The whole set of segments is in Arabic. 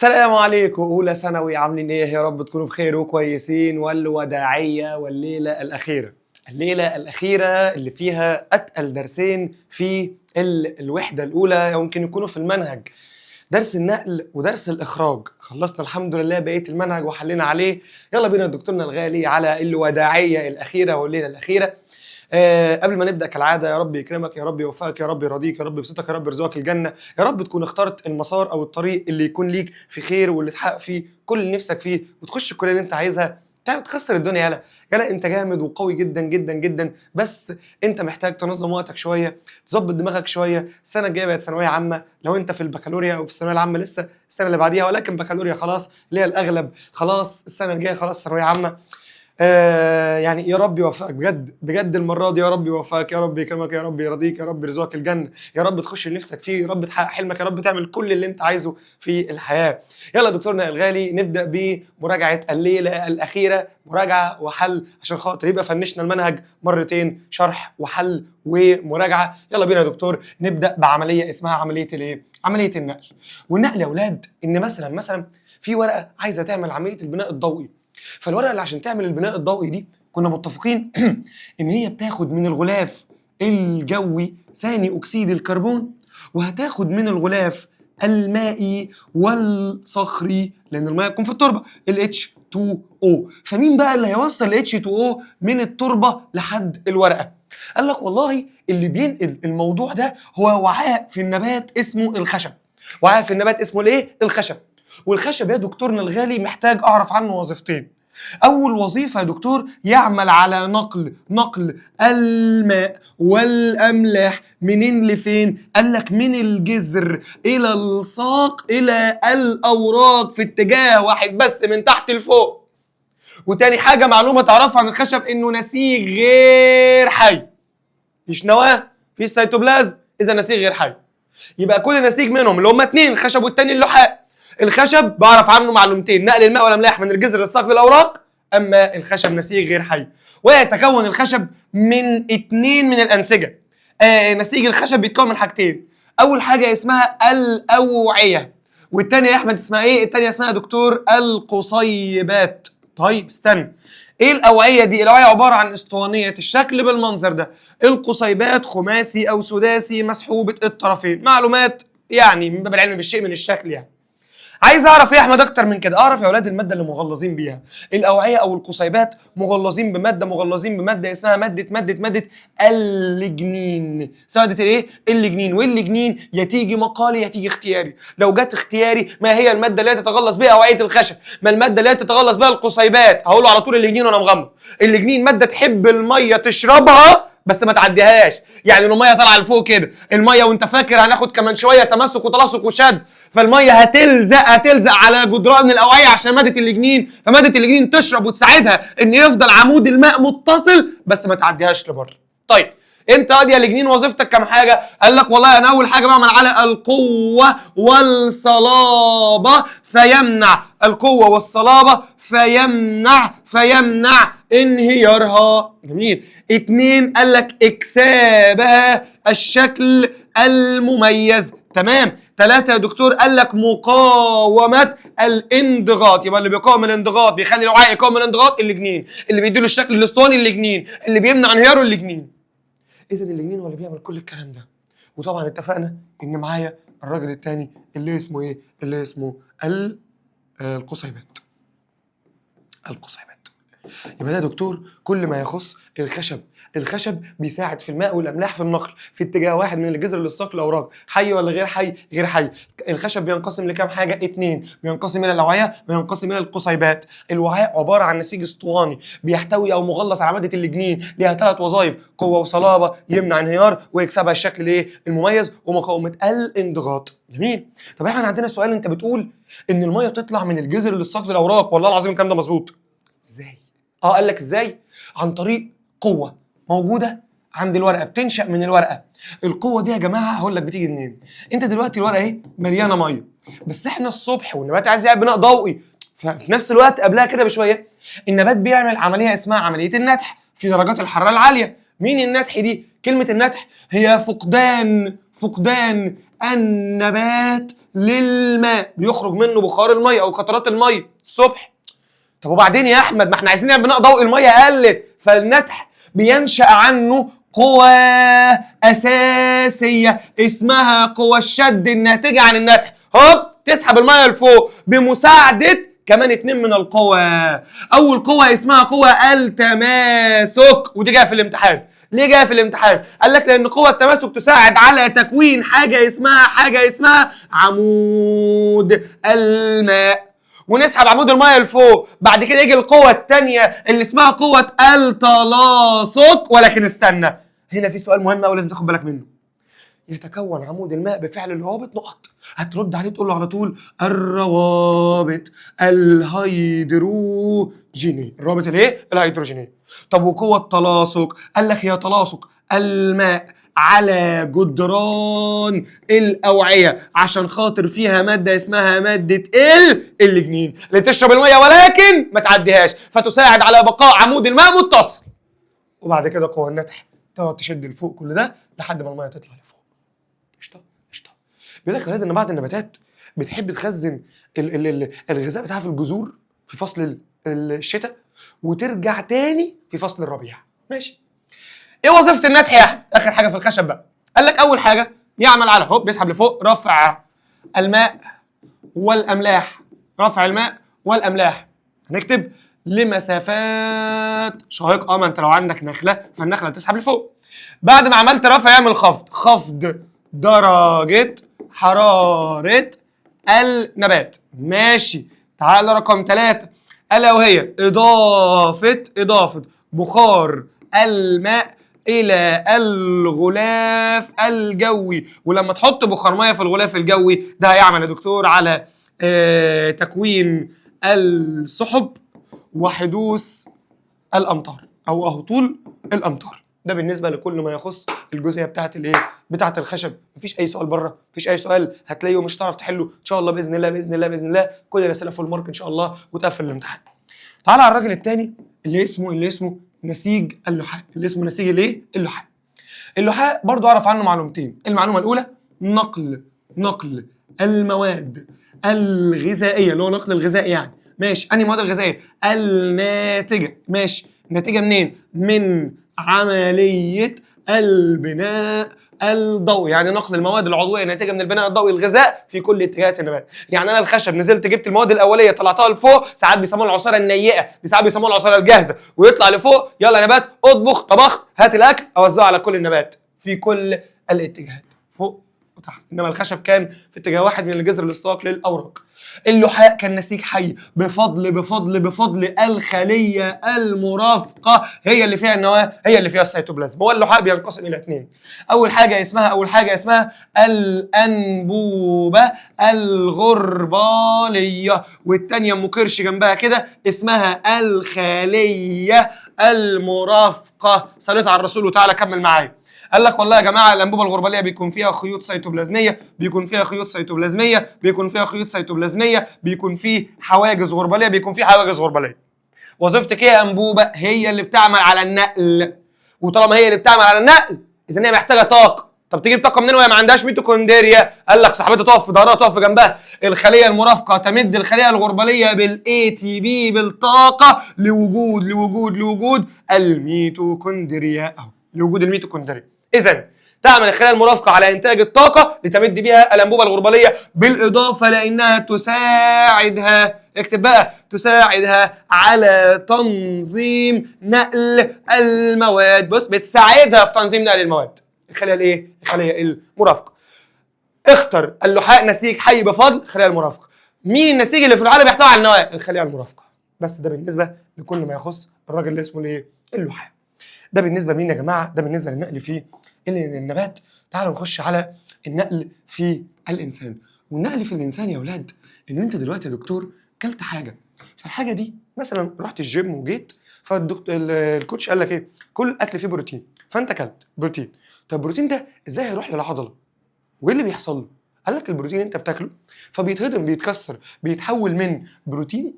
السلام عليكم أولى ثانوي، عاملين إيه؟ يا رب تكونوا بخير وكويسين. والوداعية والليلة الأخيرة، الليلة الأخيرة اللي فيها أتقل درسين في الوحدة الأولى يمكن يكونوا في المنهج، درس النقل ودرس الإخراج. خلصنا الحمد لله بقية المنهج وحلينا عليه. يلا بينا دكتورنا الغالي على الوداعية الأخيرة والليلة الأخيرة. قبل ما نبدا كالعاده، يا رب يكرمك، يا رب يوفقك، يا رب يرضيك، يا رب يبسطك، يا رب يرزقك الجنه، يا رب تكون اخترت المسار او الطريق اللي يكون ليك في خير واللي تحقق فيه كل اللي نفسك فيه وتخش الكليه اللي انت عايزها. تكسر الدنيا. يلا انت جامد وقوي جدا جدا جدا، بس انت محتاج تنظم وقتك شويه، تظبط دماغك شويه. السنه الجايه بقت ثانويه عامه، لو انت في البكالوريا او في الثانويه العامه لسه السنه اللي بعديها، ولكن بكالوريا خلاص اللي هي الاغلب خلاص السنه الجايه خلاص ثانويه عامه. يعني يا رب يوفقك بجد بجد المره دي، يا رب يوفقك، يا رب يكرمك، يا رب يرضيك، يا رب يرزقك الجنه، يا رب تخش اللي نفسك فيه، يا رب تحقق حلمك، يا رب تعمل كل اللي انت عايزه في الحياه. يلا دكتورنا الغالي نبدا بمراجعه الليله الاخيره، مراجعه وحل عشان خاطر يبقى فنشنا المنهج مرتين، شرح وحل ومراجعه. يلا بينا يا دكتور نبدا بعمليه اسمها عمليه الايه؟ عمليه النقل. والنقل يا اولاد ان مثلا في ورقه عايزه تعمل عمليه البناء الضوئي، فالورقه اللي عشان تعمل البناء الضوئي دي كنا متفقين ان هي بتاخد من الغلاف الجوي ثاني اكسيد الكربون، وهتاخد من الغلاف المائي والصخري لان الماء يكون في التربه ال H2O. فمين بقى اللي هيوصل ال H2O من التربه لحد الورقه؟ قال لك والله اللي بينقل الموضوع ده هو وعاء في النبات اسمه الخشب. وعاء في النبات اسمه الايه؟ الخشب. والخشب يا دكتورنا الغالي محتاج اعرف عنه وظيفتين. اول وظيفه يا دكتور يعمل على نقل الماء والاملاح منين لفين؟ قال لك من الجذر الى الساق الى الاوراق في اتجاه واحد بس من تحت لفوق. وتاني حاجه معلومه تعرفها عن الخشب انه نسيج غير حي، مش نواه، في السيتوبلازم، اذا نسيج غير حي. يبقى كل نسيج منهم اللي هم اتنين، الخشب والتاني اللحاء. الخشب بعرف عنه معلومتين، نقل الماء والاملاح من الجذر للساق للاوراق، اما الخشب نسيج غير حي. ويتكون الخشب من اتنين من الانسجه. نسيج الخشب بيتكون من حاجتين، اول حاجه اسمها الاوعيه، والتانيه يا احمد اسمها ايه؟ التانيه اسمها يا دكتور القصيبات. طيب استنى، ايه الاوعيه دي؟ الاوعيه عباره عن اسطوانيه الشكل بالمنظر ده، القصيبات خماسي او سداسي مسحوبه الطرفين. معلومات يعني من باب العلم بالشيء من الشكل يعني. عايز اعرف ايه يا احمد اكتر من كده؟ اعرف يا اولاد الماده اللي مغلظين بيها. الاوعيه او القصيبات مغلظين بماده اسمها ماده الليجنين. ماده الايه؟ الليجنين. والليجنين يا تيجي مقالي يا تيجي اختياري. لو جت اختياري ما هي الماده اللي تتغلظ بها اوعيه الخشب؟ ما الماده اللي تتغلظ بها القصيبات؟ هقول له على طول الليجنين وانا مغمض. الليجنين ماده تحب الميه تشربها بس ما تعديهاش، يعني لو الميه طالعه لفوق كده، الميه وانت فاكر هناخد كمان شويه تمسك وتلاصق وشد، فالميه هتلزق على جدران الاوعيه عشان ماده الليجنين، فماده الليجنين تشرب وتساعدها ان يفضل عمود الماء متصل بس ما تعديهاش لبره. طيب انت يا لجنين وظيفتك كام حاجه؟ قال لك والله انا اول حاجه بعمل على القوه والصلابه فيمنع القوه والصلابه فيمنع انهيارها. جميل. اتنين قال لك اكسابها الشكل المميز. تمام. ثلاثة يا دكتور قال لك مقاومة الانضغاط. يبقى اللي بيقاوم الانضغاط بيخلي الوعاء يقاوم الانضغاط الليجنين، اللي بيديله الشكل الاسطواني الليجنين، اللي بيمنع انهياره الليجنين. اذا الليجنين هو اللي بيعمل كل الكلام ده. وطبعا اتفقنا ان معايا الراجل الثاني اللي اسمه ايه؟ اللي اسمه القصيبات. يبقى ده يا دكتور كل ما يخص الخشب. الخشب بيساعد في الماء والاملاح في النقل في اتجاه واحد من الجذر للساق للاوراق. حي ولا غير حي؟ غير حي. الخشب بينقسم لكام حاجه؟ اتنين. بينقسم الى الاوعيه وينقسم الى القصيبات. الوعاء عباره عن نسيج اسطواني بيحتوي او مغلظ على ماده الليجنين، ليها ثلاث وظائف: قوه وصلابه، يمنع انهيار، ويكسبها الشكل الايه؟ المميز، ومقاومه الانضغاط. جميل. طب احنا عندنا سؤال، انت بتقول ان الميه بتطلع من الجذر للساق للاوراق، والله العظيم الكلام ده مظبوط. ازاي؟ قال لك ازاي؟ عن طريق قوه موجوده عند الورقه، بتنشا من الورقه. القوه دي يا جماعه هقول لك بتيجي منين. انت دلوقتي الورقه اهي مليانه ميه، بس احنا الصبح والنبات عايز يعمل بناء ضوئي، ففي نفس الوقت قبلها كده بشويه النبات بيعمل عمليه اسمها عمليه النتح في درجات الحراره العاليه. مين النتح دي؟ كلمة النتح هي فقدان النبات للماء، بيخرج منه بخار المية أو قطرات المية الصبح. طب وبعدين يا أحمد، ما احنا عايزين بناء ضوء المية قلت، فالنتح بينشأ عنه قوى أساسية اسمها قوى الشد الناتجة عن النتح. هوب تسحب المية لفوق بمساعدة كمان 2 من القوى. أول قوة اسمها قوة التماسك، ودي جاية في الامتحان. ليه جايه في الامتحان؟ قال لك لان قوه التماسك تساعد على تكوين حاجه اسمها عمود الماء، ونسحب عمود الماء لفوق. بعد كده يجي القوه الثانيه اللي اسمها قوه التلاصق. ولكن استنى، هنا في سؤال مهم قوي لازم تاخد بالك منه. يتكون عمود الماء بفعل الروابط نقط. هترد عليه تقول له على طول الروابط الهيدروجينيه. الروابط الايه؟ الهيدروجينيه. طب وقوه التلاصق؟ قال لك هي تلاصق الماء على جدران الاوعيه عشان خاطر فيها ماده اسمها ماده الجنين اللي تشرب الميه ولكن ما تعديهاش، فتساعد على بقاء عمود الماء متصل. وبعد كده قوه النتح تقعد تشد لفوق كل ده لحد ما الميه تطلع لفوق. قشطه. بيقول لك يا ولاد ان بعض النباتات بتحب تخزن الغذاء بتاعها في الجذور في فصل الشتاء وترجع تاني في فصل الربيع. ماشي. ايه وظيفه النتح يا احمد؟ اخر حاجه في الخشب بقى. قال لك اول حاجه يعمل على بيسحب لفوق رفع الماء والاملاح. رفع الماء والاملاح هنكتب لمسافات شاهقه. ما انت لو عندك نخله فالنخله تسحب لفوق. بعد ما عملت رفع يعمل خفض درجه حراره النبات. ماشي. تعال رقم 3 الا وهي اضافه بخار الماء الى الغلاف الجوي. ولما تحط بخار ميه في الغلاف الجوي ده هيعمل يا دكتور على تكوين السحب وحدوث الامطار او هطول الامطار. ده بالنسبه لكل ما يخص الجزئيه بتاعه الخشب. مفيش اي سؤال بره، مفيش اي سؤال هتلاقيه ومش هتعرف تحله ان شاء الله باذن الله. كل الاسئله فول مارك ان شاء الله وتقفل الامتحان. تعال على الراجل الثاني اللي اسمه نسيج اللحاء. اللي اسمه نسيج اللحاء. اللحاء برضو اعرف عنه معلومتين. المعلومه الاولى نقل المواد الغذائيه، اللي هو نقل الغذاء يعني. ماشي. انهي مواد الغذائيه؟ الناتجه. ماشي. ناتجه منين؟ من عمليه البناء الضوئي، يعني نقل المواد العضويه ناتجه من البناء الضوئي الغذاء في كل اتجاهات النبات. يعني انا الخشب نزلت جبت المواد الاوليه طلعتها لفوق، ساعات بيسموها العصاره النيئه، ساعات بيسموها العصاره الجاهزه، ويطلع لفوق يلا نبات اطبخ طبخت هات الاكل اوزعه على كل النبات في كل الاتجاهات فوق وتحت. انما الخشب كان في اتجاه واحد من الجذر للساق للاوراق. اللحاء كان نسيج حي بفضل الخليه المرافقه، هي اللي فيها النواه، هي اللي فيها السيتوبلازم. هو اللحاء بينقسم الى 2. اول حاجه اسمها الانبوبه الغرباليه، والثانيه ام كرش جنبها كده اسمها الخليه المرافقه. صليت على الرسول وتعالى كمل معايا. قال لك والله يا جماعه الانبوبه الغرباليه بيكون فيها خيوط سيتوبلازميه، بيكون فيه حواجز غرباليه، وظيفتك ايه يا انبوبه؟ هي اللي بتعمل على النقل. وطالما هي اللي بتعمل على النقل اذا هي محتاجه طاقه. طب تجيب طاقه منين وهي ما عندهاش ميتوكوندريا؟ قال لك صاحبتها تقف في ظهرها، تقف جنبها الخليه المرافقه تمد الخليه الغرباليه بالاي تي بي بالطاقه لوجود الميتوكوندريا او لوجود الميتوكوندريا. اذا تعمل الخلايا المرافقه على انتاج الطاقه لتمد بها الانبوبه الغرباليه، بالاضافه لانها تساعدها، اكتب بقى، تساعدها على تنظيم نقل المواد. بص بتساعدها في تنظيم نقل المواد. الخليه المرافقه. اختر اللحاء نسيج حي بفضل الخليه المرافقه. مين النسيج اللي في العالم بيحتوي على النواه؟ الخليه المرافقه. بس ده بالنسبه لكل ما يخص الراجل اللي اسمه اللحاء. ده بالنسبه لمين يا جماعه؟ ده بالنسبه للنقل في النبات. تعالوا نخش على النقل في الانسان. والنقل في الانسان يا اولاد ان انت دلوقتي يا دكتور كلت حاجه، فالحاجه دي مثلا رحت الجيم وجيت، فالكوتش قال لك ايه؟ كل اكل فيه بروتين، فانت كلت بروتين. طب البروتين ده ازاي هيروح للعضله؟ وايه اللي بيحصل له؟ قال لك البروتين انت بتاكله فبيتهضم، بيتكسر، بيتحول من بروتين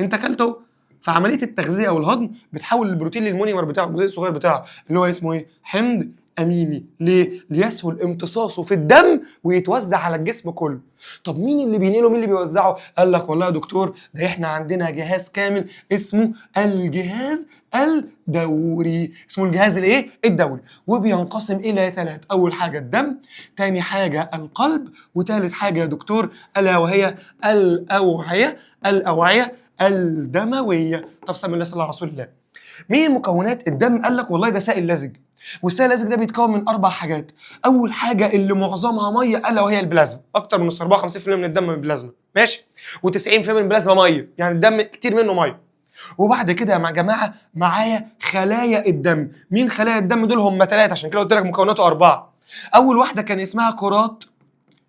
انت اكلته فعمليه التغذيه او الهضم بتحول البروتين للمونيمر بتاعه، الجزيء الصغير بتاعه اللي هو اسمه ايه؟ حمض اميني. ليه؟ ليسهل امتصاصه في الدم ويتوزع على الجسم كله. طب مين اللي بينقله؟ مين اللي بيوزعه؟ قال لك والله يا دكتور ده احنا عندنا جهاز كامل اسمه الجهاز الدوري. اسمه الجهاز الايه؟ الدوري. وبينقسم الى 3. اول حاجه الدم، تاني حاجه القلب، وتالت حاجه يا دكتور الا وهي الاوعيه الدمويه. طب سمي الله صلى الله على رسول الله. مين مكونات الدم؟ قال لك والله ده سائل لزج، والسائل اللزج ده بيتكون من 4 حاجات. اول حاجه اللي معظمها ميه الا وهي البلازما. اكتر من 54% من الدم من البلازما، ماشي؟ و90% من البلازما ميه، يعني الدم كتير منه ميه. وبعد كده يا جماعه معايا خلايا الدم. مين خلايا الدم دول؟ هم 3، عشان كده قلت لك مكوناته 4. اول واحده كان اسمها كرات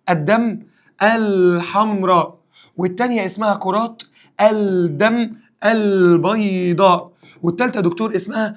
الدم الحمراء، والثانيه اسمها كرات الدم البيضاء، والثالثه يا دكتور اسمها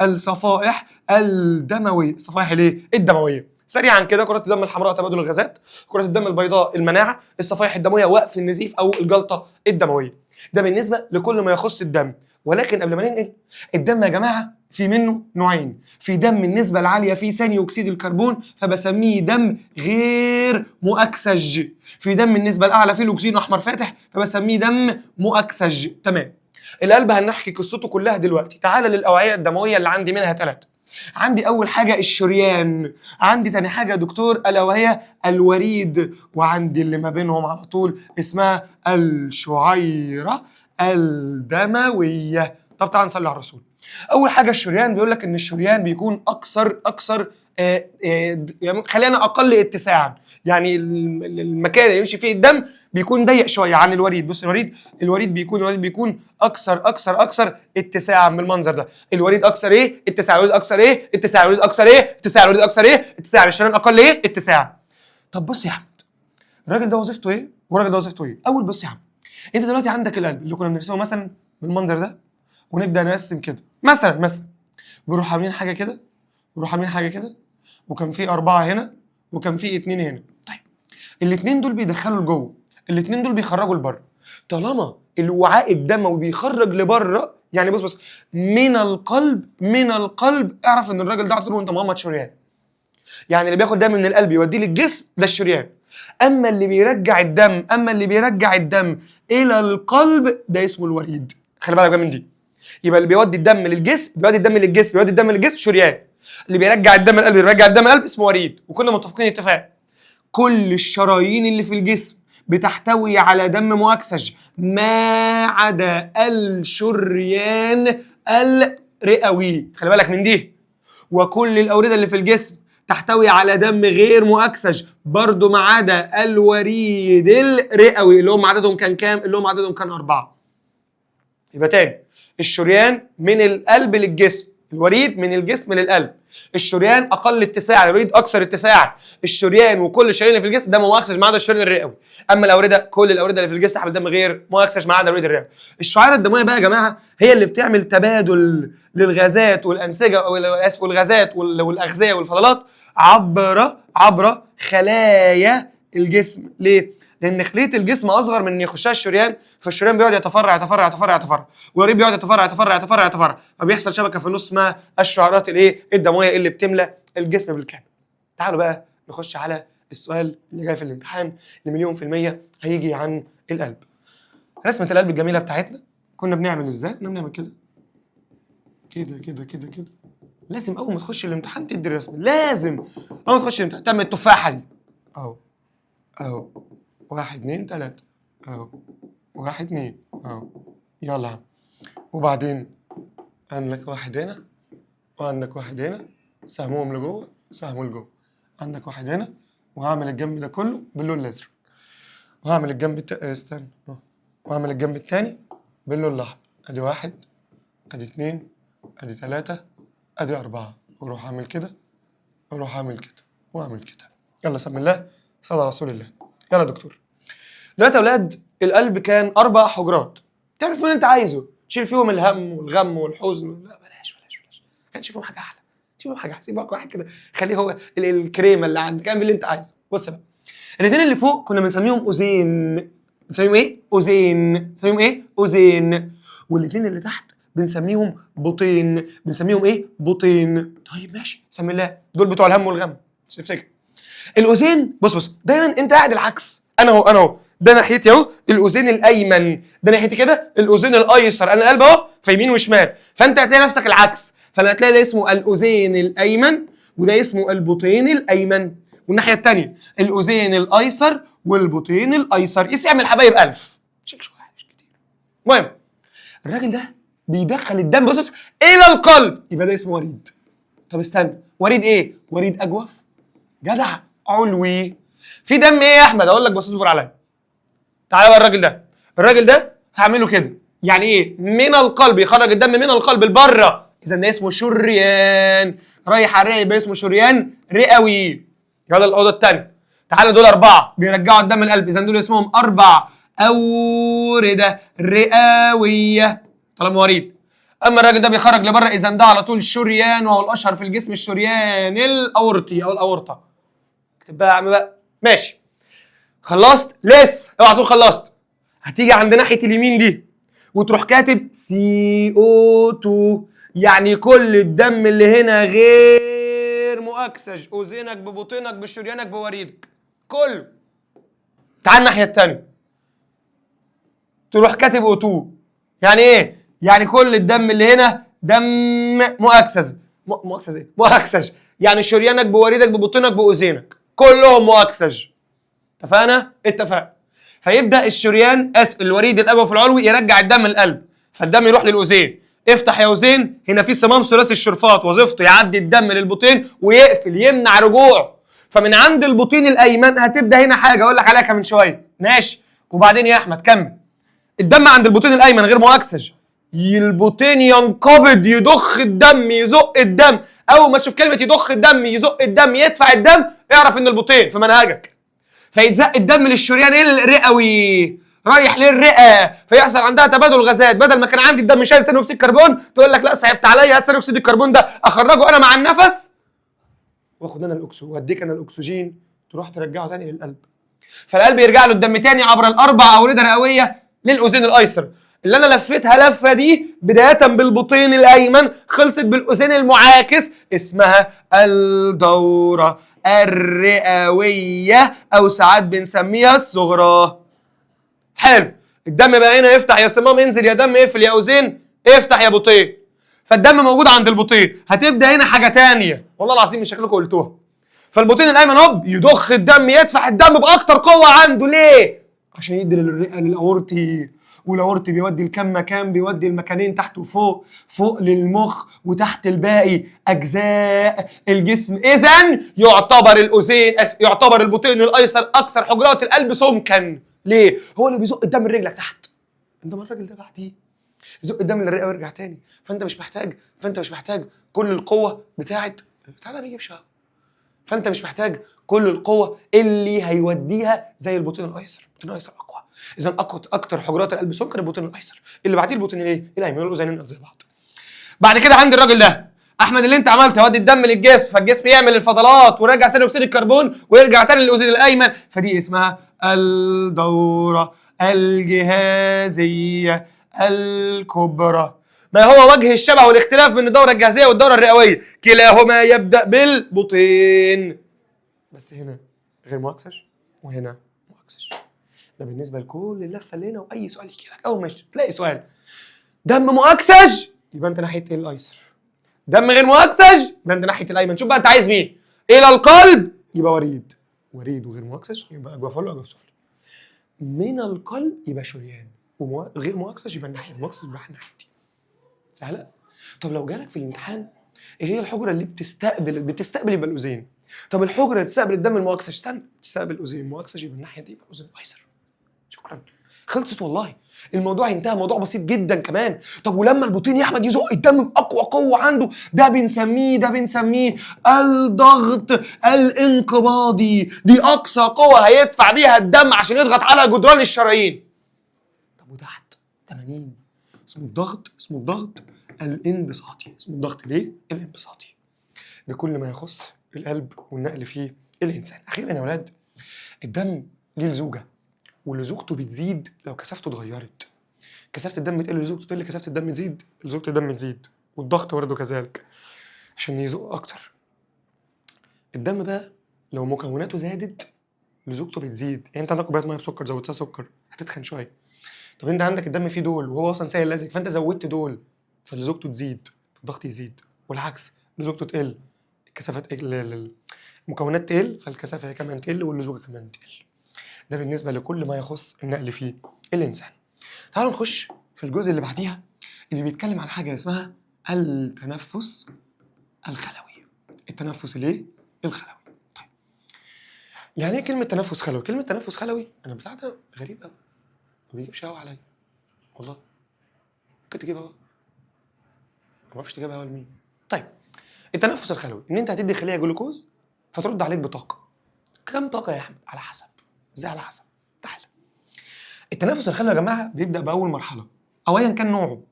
الصفائح الدمويه. الصفائح الايه؟ الدمويه. سريعا كده: كرات الدم الحمراء تبادل الغازات، كرات الدم البيضاء المناعه، الصفائح الدمويه وقف النزيف او الجلطه الدمويه. ده بالنسبه لكل ما يخص الدم. ولكن قبل ما ننقل، الدم يا جماعه في منه نوعين. في دم النسبه العاليه فيه ثاني اكسيد الكربون فبسميه دم غير مؤكسج. في دم النسبه الاعلى فيه الاكسجين احمر فاتح فبسميه دم مؤكسج. تمام. القلب هنحكي قصته كلها دلوقتي. تعال للاوعيه الدمويه اللي عندي منها 3. عندي اول حاجه الشريان، عندي تاني حاجه يا دكتور الا وهي الوريد، وعندي اللي ما بينهم على طول اسمها الشعيره الدمويه. طب تعال نصلي على الرسول. اول حاجه الشريان، بيقول لك ان الشريان بيكون اكثر يعني خلينا اقل اتساعا، يعني المكان اللي يمشي فيه الدم بيكون ضيق شويه عن الوريد. بص الوريد بيكون اكثر اتساعا من المنظر ده. الوريد اكثر ايه؟ اتساع. الوريد اكثر ايه؟ اتساع. الوريد اكثر ايه؟ اتساع. الوريد اكثر ايه؟ اتساع. الشريان اقل ايه؟ اتساع. طب بص يا احمد، الراجل ده وظيفته ايه والراجل ده وظيفته ايه؟ اول بص يا عم، انت دلوقتي عندك القلب اللي كنا بنرسمه مثلا بالمنظر ده، ونبدا نقسم كده مثلا بنروح عاملين حاجه كده، ونروح عاملين حاجه كده، وكان في 4 هنا وكان في 2 هنا. طيب الاثنين دول بيدخلوا لجوه، الاثنين دول بيخرجوا لبره. طالما الوعاء الدموي بيخرج لبره، يعني بص من القلب اعرف ان الراجل ده على طول وانت مغمض شريان. يعني اللي بياخد دم من القلب يوديه للجسم ده الشريان. اما اللي بيرجع الدم الى القلب ده اسمه الوريد. خلي بالك بقى من دي. يبقى اللي بيودي الدم للجسم بيودي الدم للجسم شريان. اللي بيرجع الدم القلب اسمه وريد. وكنا متفقين اتفاق كل الشرايين اللي في الجسم بتحتوي على دم مؤكسج ما عدا الشريان الرئوي. خلي بالك من دي. وكل الأوردة اللي في الجسم تحتوي على دم غير مؤكسج برضو ما عدا الوريد الرئوي اللي هم عددهم كان كام؟ اللي هم عددهم كان 4. يبقى تاني: الشريان من القلب للجسم، الوريد من الجسم للقلب. الشريان اقل اتساعا، الوريد اكثر اتساعا. الشريان وكل الشرايين اللي في الجسم دم مؤكسج ما عدا الشريان الرئوي. اما الاورده كل الاورده اللي في الجسم تحمل دم غير مؤكسج ما عدا الوريد الرئوي. الشعيره الدمويه بقى يا جماعه هي اللي بتعمل تبادل للغازات والانسجه والغازات والاغذيه والفضلات عبر خلايا الجسم. ليه؟ لان خليه الجسم اصغر من ان يخشها الشريان، فالشريان بيقعد يتفرع، والوريد بيقعد يتفرع، فبيحصل شبكه في النص اسمها الشعيرات الايه؟ الدمويه اللي بتملى الجسم بالكامل. تعالوا بقى نخش على السؤال اللي جاي في الامتحان اللي 100% هيجي عن القلب. رسمه القلب الجميله بتاعتنا كنا بنعمل ازاي؟ كنا بنعمل كده كده. لازم اول ما تخش الامتحان تدي الرسمه، لازم اول ما تخش الامتحان تعمل التفاحه دي اهو 1 2 3 اهو 1 2 اهو. يلا يا عم. وبعدين عندك 1 هنا وعندك 1 هنا، سهمهم لجوه سهمه لجوه. عندك 1 هنا، وهعمل الجنب ده كله باللون الازرق، وهعمل الجنب استنى وهعمل الجنب التاني باللون الاحمر. ادي 1 ادي 2 ادي 3 ادي 4، واروح اعمل كده واروح اعمل كده واعمل كده. يلا سم الله صلى على رسول الله. يلا يا دكتور. دلوقتي يا اولاد القلب كان 4 حجرات، تعمل فيهم اللي انت عايزه، تشيل فيهم الهم والغم والحزن. لا بلاش ما كانش فيهم حاجه احلى، سيبهم حاجه احلى، سيبك واحد كده خليه هو الكريمه اللي عندك، اعمل اللي انت عايزه. بص بقى، الاثنين اللي فوق كنا بنسميهم اذين. بنسميهم ايه؟ اوزين. بنسميهم ايه؟ اوزين. والاثنين اللي تحت بنسميهم بطين. بنسميهم ايه؟ بطين. طيب ماشي، سمي الله. دول بتوع الهم والغم. مش تفتكر الاذين؟ بص دايما انت قاعد العكس. انا اهو ده ناحيتي اهو الاذين الايمن، ده ناحيتي كده الاذين الايسر. انا القلب اهو في يمين وشمال، فانت هتلاقي نفسك العكس. فانا هتلاقي ده اسمه الاذين الايمن وده اسمه البطين الايمن، والناحيه الثانيه الاذين الايسر والبطين الايسر. يعمل حبايب الف. شيك شويه مش كتير. المهم الراجل ده بيدخل الدم بص الى القلب، يبقى ده اسمه وريد. طب استنى، وريد ايه؟ وريد اجوف. جدع. علوي. في دم ايه يا احمد؟ اقول لك بس اصبر عليا. تعالى بقى الراجل ده هعمله كده. يعني ايه؟ من القلب، يخرج الدم من القلب لبره، اذا ده اسمه شريان. رايح على الرئه يبقى اسمه شريان رئوي. يلا الاوضه الثانيه. تعالى دول 4 بيرجعوا الدم القلب، اذا دول اسمهم 4 اوردة رئويه طالما وريد. اما الراجل ده بيخرج لبره، اذا ده على طول شريان، وهو الاشهر في الجسم الشريان الاورطي او الاورطه. اكتب بقى يا عم بقى. ماشي خلصت؟ لسه اوعى تقول خلصت. هتيجي عند ناحيه اليمين دي وتروح كاتب CO2، يعني كل الدم اللي هنا غير مؤكسج، اذينك ببطينك بشريانك بوريدك كله. تعال الناحيه الثانيه تروح كاتب O2. يعني ايه؟ يعني كل الدم اللي هنا دم مؤكسج. مؤكسج ايه؟ مؤكسج، يعني شريانك بوريدك ببطينك باذينك كلهم مؤكسج. اتفقنا؟ اتفقنا. فيبدا الشريان الوريد الابوي العلوي يرجع الدم للقلب، فالدم يروح للاذين. افتح يا اذين، هنا في صمام ثلاثي الشرفات وظيفته يعدي الدم للبطين ويقفل يمنع رجوعه. فمن عند البطين الايمن هتبدا هنا حاجه اقول لك عليها كمان شويه. ماشي. وبعدين يا احمد كمل. الدم عند البطين الايمن غير مؤكسج، البطين ينقبض يضخ الدم يزق الدم. اول ما تشوف كلمه يضخ الدم يزق الدم يدفع الدم اعرف ان البطين في منهجك. فيتزق الدم للشريان الرئوي رايح للرئه، فيحصل عندها تبادل غازات. بدل ما كان عندي الدم شايل ثاني اكسيد كربون تقول لك لا صعبت عليا، هات ثاني اكسيد الكربون ده اخرجه انا مع النفس واخد انا الاكسجين واديك انا الاكسجين تروح ترجعه تاني للقلب. فالقلب يرجع له الدم تاني عبر الاربع اورده رئويه للاذين الايسر. اللي انا لفيتها لفه دي بدايه بالبطين الايمن خلصت بالاذين المعاكس اسمها الدوره الرئويه او ساعات بنسميها الصغرى. حلو. الدم بقى هنا يفتح يا صمام انزل يا دم اقفل يا اوزين افتح يا بطين. فالدم موجود عند البطين. هتبدا هنا حاجه تانية والله العظيم مش شكلكم قلتوها. فالبطين الايمن هوب يضخ الدم يدفع الدم باكتر قوه عنده. ليه؟ عشان يدي للرئه للاورطي، والاورطي بيودي لكم مكان، بيودي المكانين تحت وفوق، فوق للمخ وتحت الباقي اجزاء الجسم. اذا يعتبر البطين الايسر اكثر حجرات القلب سمكا. ليه؟ هو اللي بيزق الدم لرجلك تحت، انما الراجل ده بعديه يزق الدم للرئه ويرجع تاني. فانت مش محتاج كل القوه بتاعت ده ما بيجيبش. فانت مش محتاج كل القوه اللي هيوديها زي البطين الايسر. البطين الايسر اقوى. اذا اكتر حجرات القلب سكر البطين الايسر، اللي بعديه البطين الايه؟ الايمن. والاذينين زي بعض. بعد كده عند الراجل ده احمد اللي انت عملته هودي الدم للجسم، فالجسم يعمل الفضلات ويرجع ثاني اكسيد الكربون ويرجع تاني للاذين الايمن، فدي اسمها الدوره الجهازيه الكبرى. ما هو وجه الشبه والاختلاف بين الدوره الجهازيه والدوره الرئويه؟ كلاهما يبدا بالبطين، بس هنا غير مؤكسج وهنا مؤكسج. ده بالنسبه لكل اللفه اللي هنا. واي سؤال يجي لك اول ما تلاقي سؤال دم مؤكسج يبقى انت ناحيه الايسر، دم غير مؤكسج يبقى انت ناحيه الايمن. شوف بقى انت عايز مين. الى القلب يبقى وريد وغير مؤكسج يبقى اجوف علوي واجوف سفلي. من القلب يبقى شريان وغير مؤكسج يبقى الناحيه المؤكسج يبقى الناحيه دي. سهله. طب لو جالك في الامتحان ايه هي الحجره اللي بتستقبل يبقى الاذين؟ طب الحجره اللي بتستقبل الدم المؤكسج استنى تستقبل الاذين مؤكسج يبقى الناحيه دي يبقى الاذين الايسر. شكرا. خلصت والله. الموضوع انتهى، موضوع بسيط جدا كمان. طب ولما البطين يا احمد يزق الدم باقوى قوه عنده ده بنسميه الضغط الانقباضي. دي اقصى قوه هيدفع بيها الدم عشان يضغط على جدران الشرايين. طب وتحت 80 اسمه الضغط الانبساطي. اسمه الضغط ليه؟ الانبساطي. ده كل ما يخص القلب والنقل فيه الانسان. اخيرا يا ولاد الدم ليه لزوجه ولزوجته بتزيد لو كثافته اتغيرت. كثافه الدم تقل لزوجته تقل، كثافه الدم تزيد لزوجته الدم تزيد، والضغط برضه كذلك عشان يزق اكتر. الدم بقى لو مكوناته زادت لزوجته بتزيد. يعني انت عندك كوبايه ميه بسكر زودتها سكر هتتخن شويه. طب انت عندك الدم فيه دول وهو اصلا سائل لزج، فانت زودت دول فلزوجته تزيد، الضغط يزيد، والعكس لزوجته تقل، الكثافه تقل، المكونات تقل فالكثافه هي كمان تقل واللزوجه كمان تقل. ده بالنسبه لكل ما يخص النقل في الانسان. تعالوا نخش في الجزء اللي بعديها اللي بيتكلم عن حاجه اسمها التنفس الخلوي. التنفس الايه؟ الخلوي. طيب يعني ايه كلمه تنفس خلوي؟ كلمه تنفس خلوي انا بتاع ده غريب قوي، ما بيجيبش هوا عليا والله. ممكن تجيب هوا؟ ما اعرفش تجيب هوا لمين. طيب التنفس الخلوي ان انت هتدي خليه جلوكوز فترد عليك بطاقه. كم طاقه يا احمد؟ على حسب. ازاي على حسب؟ تعالى. التنفس الخلوي يا جماعه بيبدا باول مرحله او ايا كان نوعه.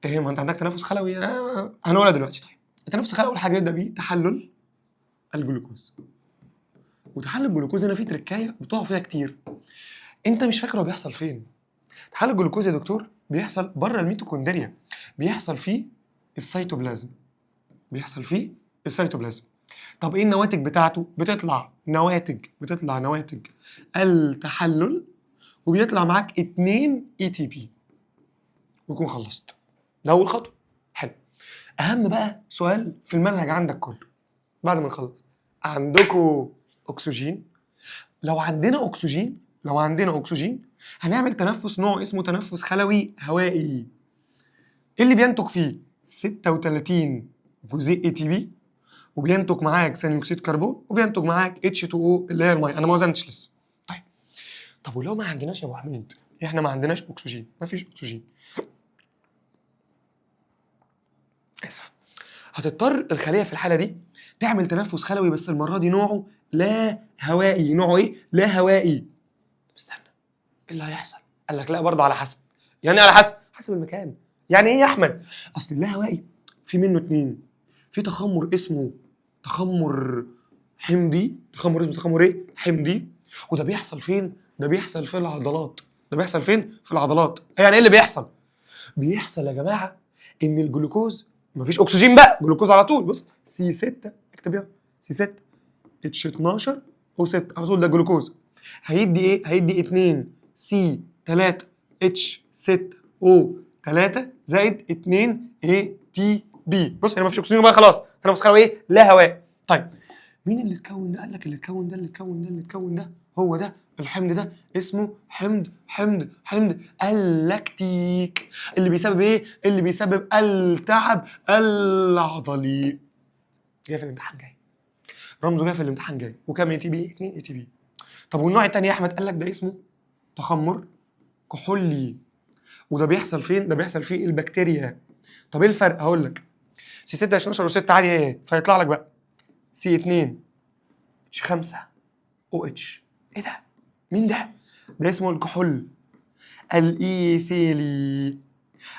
ايه ما انت عندك تنفس خلوي هنقولها دلوقتي. طيب التنفس الخلوي اول حاجه يبدا بيه تحلل الجلوكوز. وتحلل الجلوكوز هنا فيه تركايه بتقع فيها كتير. انت مش فاكر هو بيحصل فين. تحلل الجلوكوز يا دكتور بيحصل بره الميتوكوندريا، بيحصل فيه السيتوبلازم. بيحصل فيه السيتوبلازم. طب ايه النواتج بتاعته؟ بتطلع نواتج التحلل، وبيطلع معاك 2 اي تي بي ويكون خلصت. ده اول خطوه. حلو. اهم بقى سؤال في المنهج عندك كله بعد ما نخلص، عندكم اكسجين؟ لو عندنا اكسجين هنعمل تنفس نوع اسمه تنفس خلوي هوائي. ايه اللي بينتج فيه؟ 36 جزيء اي تي بي، وبينتج معاك ثاني اكسيد كربون، وبينتج معاك اتش 2 او اللي هي الميه. انا ما وزنتش لسه. طب ولو ما عندناش يا ابو حميد؟ احنا ما عندناش اكسجين، ما فيش اكسجين، اسف، هتضطر الخليه في الحاله دي تعمل تنفس خلوي بس المره دي نوعه لا هوائي. نوعه ايه؟ لا هوائي. استنى، ايه اللي هيحصل؟ قال لك لا برضه على حسب. يعني على حسب المكان. يعني ايه يا احمد؟ اصل اللا هوائي في منه 2. في تخمر اسمه تخمر حمضي. تخمر ايه؟ حمضي. وده بيحصل فين؟ ده بيحصل في العضلات. ده بيحصل فين؟ في العضلات. يعني ايه اللي بيحصل؟ بيحصل يا جماعه ان الجلوكوز مفيش اكسجين بقى، جلوكوز على طول. بص سي 6 اكتب يلا سي 6 اتش 12 او 6 على طول، ده جلوكوز. هيدي ايه؟ هيدي 2 سي 3 اتش 6 او 3 زائد 2 اي تي بي. بص هنا مفيش اكسجين بقى خلاص، تنفس خلوي ايه؟ لا هواء. طيب مين اللي اتكون ده؟ قال لك اللي اتكون ده هو ده الحمض. ده اسمه حمض اللاكتيك، اللي بيسبب ايه؟ اللي بيسبب التعب العضلي. جاي في الامتحان جاي، رمزه جاي في الامتحان جاي. وكام اي تي بي؟ 2 اي تي بي. طب والنوع الثاني يا احمد؟ قال لك ده اسمه تخمر كحولي. وده بيحصل فين؟ ده بيحصل في البكتيريا. طب ايه الفرق؟ هقول لك. سي 6 12 و6 عادي ايه؟ فيطلع لك بقى سي 2 اتش 5 او اتش. ايه ده؟ مين ده؟ ده اسمه الكحول الايثيلي،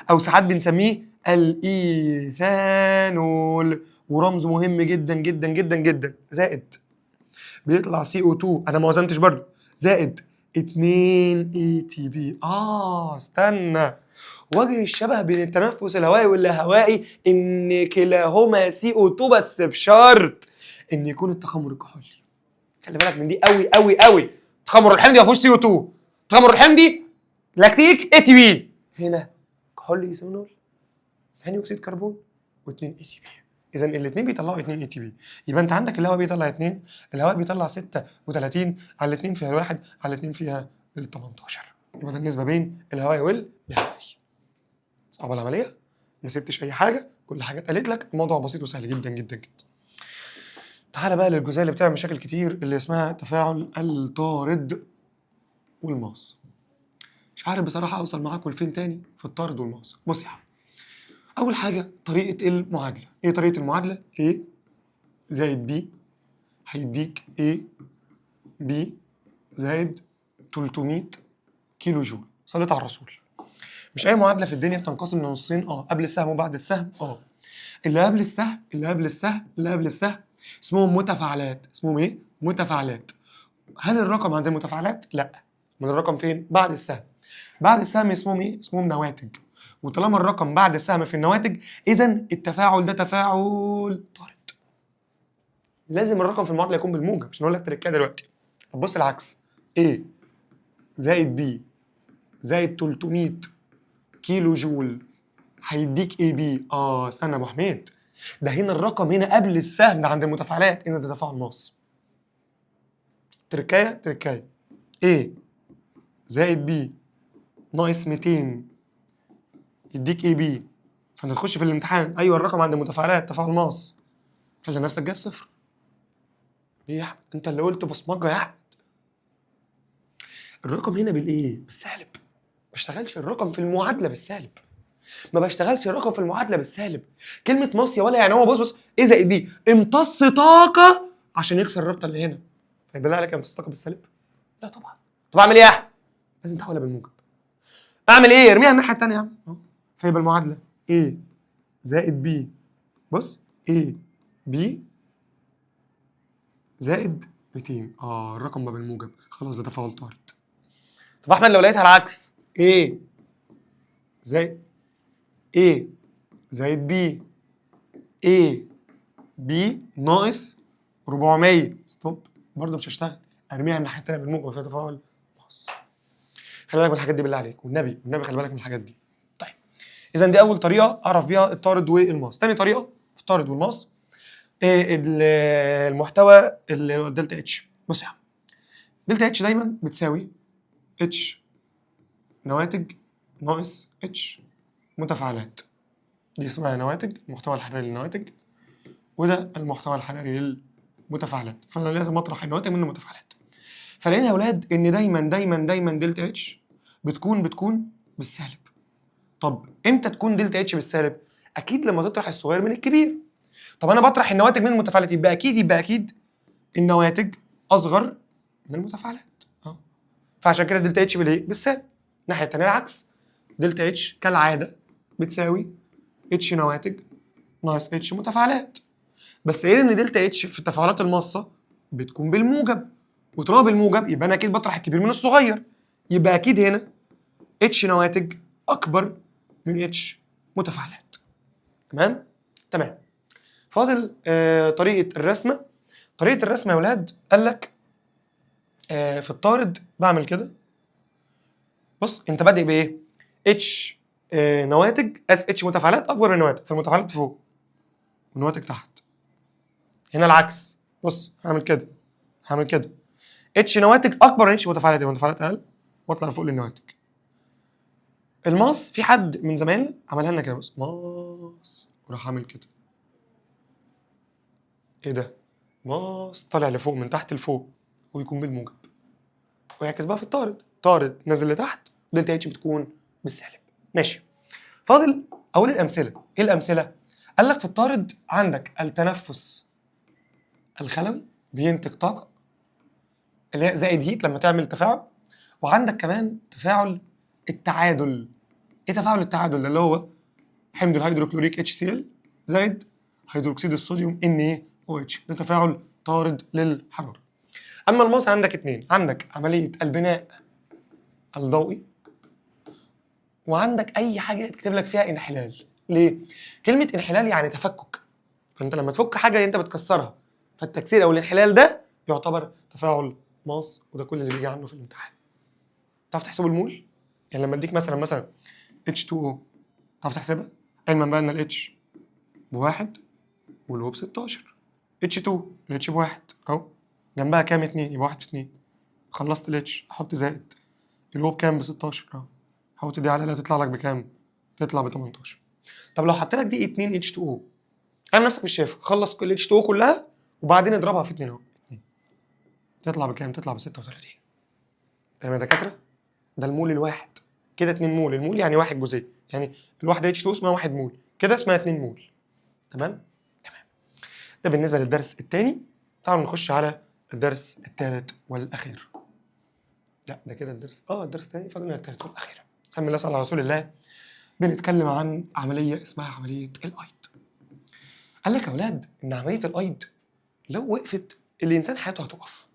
او ساعات بنسميه الايثانول. ورمزه مهم جدا جدا جدا جدا، زائد بيطلع سي او 2 انا ما وزنتش برضه، زائد 2 اي تي بي. استنى، وجه الشبه بين التنفس الهوائي واللاهوائي ان كلاهما سي او 2 بس بشرط ان يكون التخمر الكحولي. خلي بالك من دي قوي قوي قوي. التخمر الحمضي ما فيهوش سي او 2، التخمر الحمضي لاكتيك اي تي بي. هنا كحولي يسونول ثاني اكسيد كربون و2 اي تي بي. اذا الاثنين بيطلعوا 2 اي تي بي. يبقى انت عندك الهواء بيطلع 2، الهواء بيطلع 36 على الاثنين فيها الواحد على الاثنين فيها ال 18. يبقى ده النسبه بين الهواء واللاهوائي. صعبه العمليه؟ ما سبتش اي حاجه، كل حاجه اتقالت لك، الموضوع بسيط وسهل جدا جدا جدا. تعالى بقى للجزئيه اللي بتعمل مشاكل كتير اللي اسمها تفاعل الطارد والماس. مش عارف بصراحه اوصل معاكم لفين تاني في الطارد والماس. بص يا عم، اول حاجه طريقه المعادله. ايه طريقه المعادله؟ A زائد B هيديك A B زائد 300 كيلو جول. صليت على الرسول. مش اي معادله في الدنيا بتنقسم لنصين قبل السهم وبعد السهم. اللي قبل السهم اسمهم متفاعلات. اسمهم ايه؟ متفاعلات. هل الرقم عند المتفاعلات؟ لا، من الرقم فين؟ بعد السهم. بعد السهم اسمهم ايه؟ اسمهم نواتج. وطالما الرقم بعد السهم في النواتج، اذا التفاعل ده تفاعل طارد. لازم الرقم في المعادله يكون بالموجب، مش هنقول لك تركها دلوقتي. طب بص العكس، A زائد B زائد 300 كيلو جول هيديك اي بي. استنى يا ابو حميد، ده هنا الرقم هنا قبل السهم ده عند المتفاعلات، هنا ده تفاعل ناقص. تركايه A زائد B ناقص 200 يديك اي بي. فانت تخش في الامتحان ايوه الرقم عند المتفاعلات تفاعل ناقص، خلي نفسك جايب صفر. ليه يا احمد؟ انت اللي قلت بصمجه يا احمد. الرقم هنا بالايه؟ بالسالب. ما بشتغلش الرقم في المعادله بالسالب. ما بشتغلش الرقم في المعادله بالسالب. كلمه ناقص يا ولا يعني هو بص ايه زائد بي امتص طاقه عشان يكسر الرابطه اللي هنا. فيبقى عليك امتص طاقه بالسالب؟ لا طبعا. طب اعمل ايه يا احمد؟ لازم تحولها بالموجب. اعمل ايه؟ ارميها الناحيه الثانيه يا عم. فيبقى المعادله A زائد B، بص A B زائد 200. الرقم ما بالموجب، خلاص ده تفاعل طارد. طب احمد لو لقيتها العكس، A زائد A زائد B A B ناقص 400، ستوب، برضه مش هشتغل، ارميها الناحيه الثانيه بالموجب فيها تفاعل ناقص. خلي بالك من الحاجات دي بالله عليك، والنبي خلي بالك من الحاجات دي. طيب اذا دي اول طريقه اعرف بيها الطارد والماس. ثاني طريقه في الطارد والماس المحتوى اللي هو دلتا اتش. بص يا عم، دلتا اتش دايما بتساوي اتش نواتج ناقص اتش متفاعلات. دي اسمها نواتج، المحتوى الحراري للنواتج، وده المحتوى الحراري للمتفاعلات. فانا لازم اطرح النواتج من المتفاعلات. فلقينا يا اولاد ان دايما دلتا اتش بتكون بالسالب. طب امتى تكون دلتا اتش بالسالب؟ اكيد لما تطرح الصغير من الكبير. طب انا بطرح النواتج من المتفاعلات، يبقى اكيد النواتج اصغر من المتفاعلات. فعشان كده دلتا اتش بالايه؟ بالسالب. الناحيه الثانيه العكس، دلتا اتش كالعاده بتساوي اتش نواتج ناقص اتش متفاعلات. بس ايه ان دلتا اتش في التفاعلات الماصه بتكون بالموجب، وطالما بالموجب يبقى انا اكيد بطرح الكبير من الصغير، يبقى اكيد هنا اتش نواتج اكبر من اتش متفاعلات. تمام. فاضل طريقه الرسمه. طريقه الرسمه يا ولاد قال لك في الطارد بعمل كده. بص انت بادئ بايه؟ اتش نواتج اتش متفاعلات اكبر من النواتج، فالمتفاعلات فوق والنواتج تحت. هنا العكس، بص هعمل كده اتش نواتج اكبر من اتش متفاعلات، يبقى المتفاعلات اقل واطلع لفوق للنواتج. الماس في حد من زمايلنا عملها لنا كده، بص ماس وراح عامل كده. ايه ده؟ ماس طالع لفوق من تحت لفوق ويكون بالموجب، ويعكس بقى في الطارد، طارد نازل لتحت، دلتا اتش بتكون بالسالب. ماشي. فاضل اقول الامثله. ايه الامثله؟ قال لك في الطارد عندك التنفس الخلوي بينتج طاقه اللي هي زائد هيت لما تعمل تفاعل، وعندك كمان تفاعل التعادل. ايه تفاعل التعادل ده؟ اللي هو حمض الهيدروكلوريك HCl زائد هيدروكسيد الصوديوم NaOH، ده تفاعل طارد للحراره. اما الماس عندك اتنين، عندك عمليه البناء الضوئي، وعندك اي حاجه تكتب لك فيها انحلال. ليه؟ كلمه انحلال يعني تفكك، فانت لما تفك حاجه انت بتكسرها، فالتكسير او الانحلال ده يعتبر تفاعل ماس، وده كل اللي بيجي عنه في الامتحان. تعرف تحسبه المول؟ يعني لما اديك مثلا H2O تعرف تحسبها؟ علما بقى ان الاتش بواحد والو ب16، H2 الاتش بواحد اهو، جنبها كام؟ 2، يبقى 1 في 2. خلصت الاتش احط زائد الو بكام؟ ب16 اهو، حط دي على لا تطلع لك بكام؟ تطلع ب 18. طب لو حطيت لك دي 2 H2O، اعمل نفسك مش شايفها، خلص كل H2O كلها وبعدين اضربها في 2 اهو، تطلع بكام؟ تطلع ب 36. تمام يا دكاتره؟ ده المول الواحد، كده 2 مول، المول يعني 1 جزيء، يعني الواحده H2O اسمها 1 مول، كده اسمها 2 مول. تمام. ده بالنسبه للدرس الثاني. تعالوا نخش على الدرس الثالث والاخير. لا ده كده الدرس الثاني، فاضل لنا الثالث والاخير. سمي الله صلى على رسول الله. بنتكلم عن عمليه اسمها عمليه الايض. قال لك يا اولاد ان عمليه الايض لو وقفت الانسان حياته هتقف.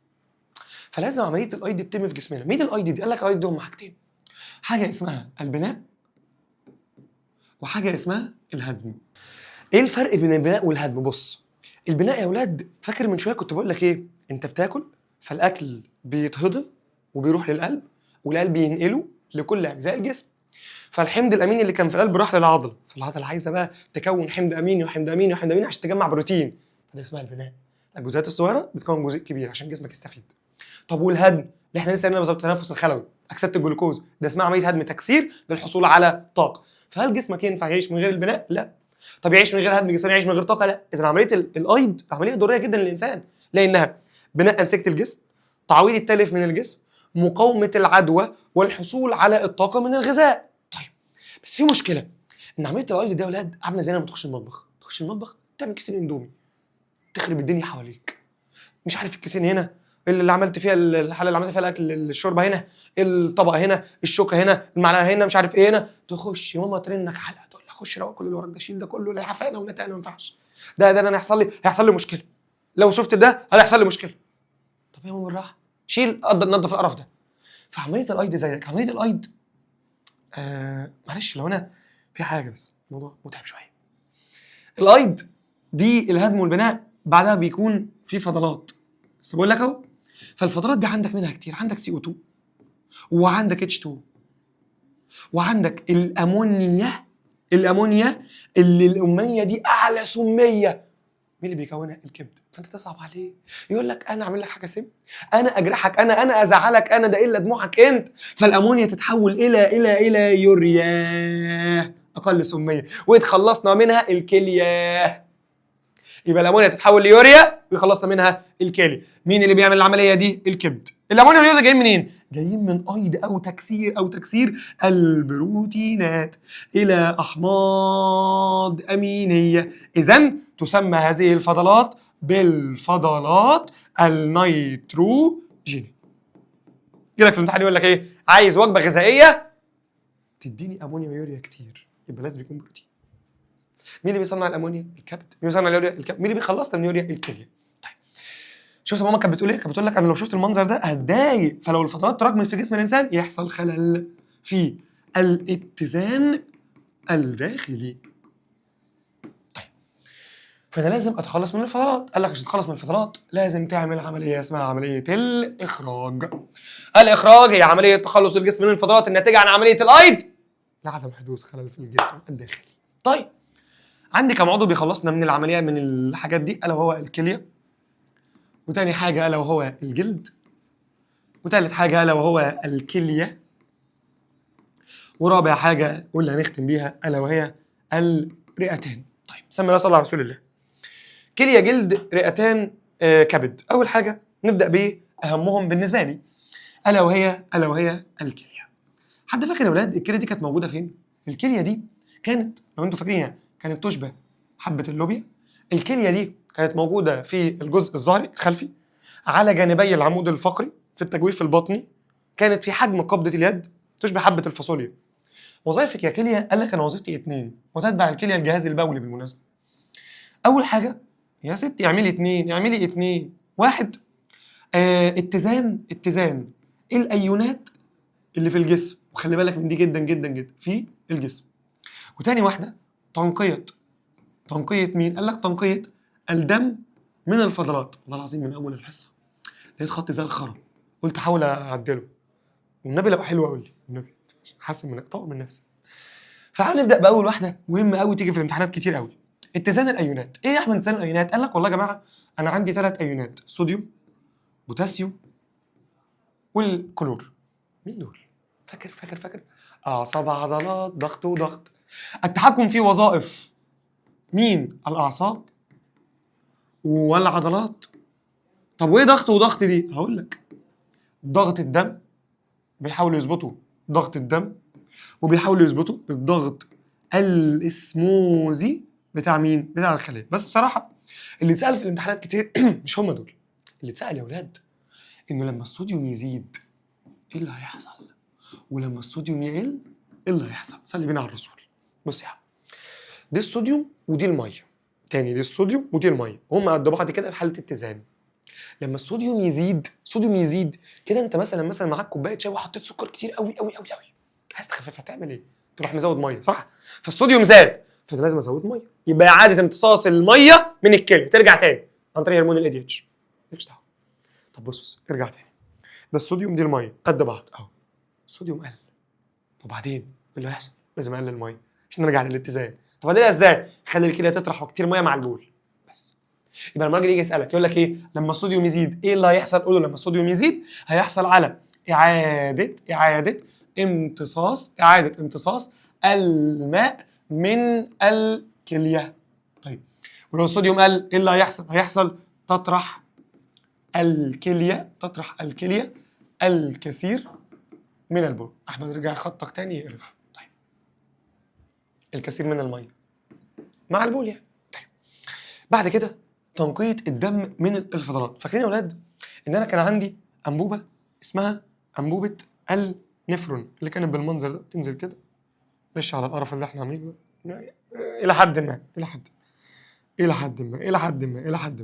فلازم عمليه الايض دي تتم في جسمنا. مين الايض دي؟ قال لك الايض دي هم حاجتين، حاجه اسمها البناء وحاجه اسمها الهدم. ايه الفرق بين البناء والهدم؟ بص، البناء يا اولاد، فاكر من شويه كنت بقول لك ايه؟ انت بتاكل، فالاكل بيتهضم وبيروح للقلب، والقلب ينقله لكل اجزاء الجسم. فالحمض الاميني اللي كان في القلب راح للعضله، فالعضله عايزه بقى تكون حمض اميني وحمض اميني وحمض اميني عشان تجمع بروتين، فده اسمها البناء. الجزيئات الصغيره بتكون جزيء كبير عشان جسمك يستفيد. طب والهدم اللي احنا لسه قلنا بالظبط، التنفس الخلوي، اكسده الجلوكوز، ده اسمها عمليه هدم تكسير للحصول على طاقه. فهل جسمك ينفع يعيش من غير البناء؟ لا. طب يعيش من غير هدم جسماني، يعيش من غير طاقه؟ لا. اذا عمليه الايض عمليه ضروريه جدا للانسان، لانها بناء انسجه الجسم، تعويض التلف من الجسم، مقاومه العدوى، والحصول على الطاقه من الغذاء. طيب بس في مشكله، ان عمليه الايض دي يا اولاد عامله زي لما تخش المطبخ، تعمل كيسين اندومي، تخرب الدنيا حواليك. مش عارف الكيسين هنا، اللي عملت فيها الحله اللي عملت فيها الاكل، الشوربه هنا، الطبق هنا، الشوكه هنا، المعلقه هنا، مش عارف ايه هنا. تخش يا ماما ترنك حلقه تقول لك خش روق كل اللي وراك ده، شيل ده كله، لا عفانه ونتانه ما ينفعش. ده انا هيحصل لي مشكله. لو شفت ده هيحصل لي مشكله. طب يا ماما بالراحه، شيل نضف القرف ده. فعمليه الايض زيك، عمليه الايض معلش لو انا في حاجه، بس الموضوع متعب شويه. الايض دي الهدم والبناء بعدها بيكون في فضلات، بس بقول لك اهو. فالفضلات دي عندك منها كتير، عندك CO2 وعندك H2 وعندك الامونيا اللي الامونيا دي اعلى سميه. مين اللي بيكونها؟ الكبد. فانت تصعب عليه، يقول لك انا اعمل لك حاجه سم، انا اجرحك، انا ازعلك، انا ده الا دموعك انت. فالامونيا تتحول الى يوريا اقل سميه، ويتخلصنا منها الكليه. يبقى الامونيا تتحول ليوريا ويخلصنا منها الكلي. مين اللي بيعمل العمليه دي؟ الكبد. الامونيا واليوريا جايين منين؟ جايين من ايض او تكسير البروتينات الى احماض امينيه. اذا تسمى هذه الفضلات بالفضلات النيتروجينيه. يجي لك في الامتحان يقول لك ايه؟ عايز وجبه غذائيه تديني امونيا ويوريا كتير، يبقى لازم يكون بروتين. مين اللي بيصنع الامونيا؟ الكبد. مين بيصنع اليوريا؟ الكبد. مين اللي بيخلصنا من اليوريا؟ الكليه. طيب شفت ماما كانت بتقول ايه؟ كانت بتقول لك انا لو شفت المنظر ده هتضايق. فلو الفضلات تراكمت في جسم الانسان يحصل خلل في الاتزان الداخلي. طيب فانا لازم اتخلص من الفضلات. قال لك عشان تتخلص من الفضلات لازم تعمل عمليه اسمها عمليه الاخراج. الاخراج هي عمليه تخلص الجسم من الفضلات الناتجه عن عمليه الايض لعدم حدوث خلل في الجسم الداخلي. طيب عندي كم عضو بيخلصنا من العمليه من الحاجات دي؟ الا وهو الكليه، وتاني حاجه الا وهو الجلد، وتالت حاجه الا وهو الكليه، ورابع حاجه واللي هنختم بيها الا وهي الرئتان. طيب بسم الله صلى الله على رسول الله. كليه، جلد، رئتان، كبد. اول حاجه نبدا باهمهم بالنسبه لي الا وهي الكليه. حد فاكر يا اولاد الكليه دي كانت موجوده فين؟ الكليه دي كانت، لو انتوا فاكرين يعني، كانت تشبه حبه اللوبيا. الكليه دي كانت موجوده في الجزء الظهري الخلفي على جانبي العمود الفقري في التجويف البطني. كانت في حجم قبضه اليد، تشبه حبه الفاصوليا. وظائفك يا كليه؟ قال لك انا وظيفتي 2، وتتبع الكليه الجهاز البولي بالمناسبه. اول حاجه يا ستي اعملي 2. واحد، اتزان الايونات اللي في الجسم، وخلي بالك من دي جدا جدا جدا في الجسم. وتاني واحده تنقيه مين؟ قال لك تنقيه الدم من الفضلات. والله العظيم من اول الحصه لقيت خط زي الخرا، قلت احاول اعدله، والنبي لو حلو قول لي النبي، حاسس انك طور من نفسك. فعال نبدا باول واحده مهمه قوي تيجي في الامتحانات كتير قوي، اتزان الايونات. ايه يا احمد اتزان الايونات؟ قال لك والله يا جماعه انا عندي 3 ايونات، صوديوم، بوتاسيوم، والكلور. مين دول؟ فاكر اعصاب، عضلات، ضغط وضغط. التحكم في وظائف مين؟ الاعصاب والعضلات. طب وايه ضغط وضغط دي؟ هقول لك. ضغط الدم بيحاولوا يظبطوا ضغط الدم، وبيحاولوا يظبطوا الضغط الاسموزي بتاع مين؟ بتاع الخليه. بس بصراحه اللي اتسال في الامتحانات كتير مش هم دول. اللي اتسال يا اولاد انه لما الصوديوم يزيد ايه اللي هيحصل؟ ولما الصوديوم يقل ايه اللي هيحصل؟ صلي بينا على الرسول. بص يا عم، دي الصوديوم ودي الميه. تاني، دي الصوديوم ودي الميه، هم قد بعض كده في حاله اتزان. لما الصوديوم يزيد، صوديوم يزيد كده، انت مثلا معاك كوبايه شاي وحطيت سكر كتير قوي قوي قوي قوي، عايز تخففها تعمل ايه؟ تروح مزود ميه، صح؟ فالصوديوم زاد، فانا لازم ازود ميه، يبقى اعاده امتصاص الميه من الكلى ترجع تاني عن طريق هرمون الاي دي اتش. مالكش دعوه. طب بص ارجع تاني، ده الصوديوم دي الميه قد بعض اهو، الصوديوم قل، وبعدين ايه اللي هيحصل؟ لازم اقلل الميه عشان نرجع للاتزان. طب اقللها ازاي؟ خلي الكليه تطرح كتير ميه مع البول بس. يبقى لما الراجل يجي يسالك يقول لك ايه؟ لما الصوديوم يزيد ايه اللي هيحصل؟ قول له لما الصوديوم يزيد هيحصل على اعاده امتصاص الماء من الكليه. طيب ولو الصوديوم قل ايه اللي هيحصل؟ هيحصل تطرح الكليه الكثير من البول. احمد رجع خطك تاني يقرف. طيب الكثير من الميه مع البول يعني. طيب بعد كده تنقية الدم من الفضلات. فاكرين يا اولاد ان انا كان عندي انبوبه اسمها انبوبه النفرون اللي كانت بالمنظر ده تنزل كده، معلش على القرف اللي احنا عاملينه الى حد ما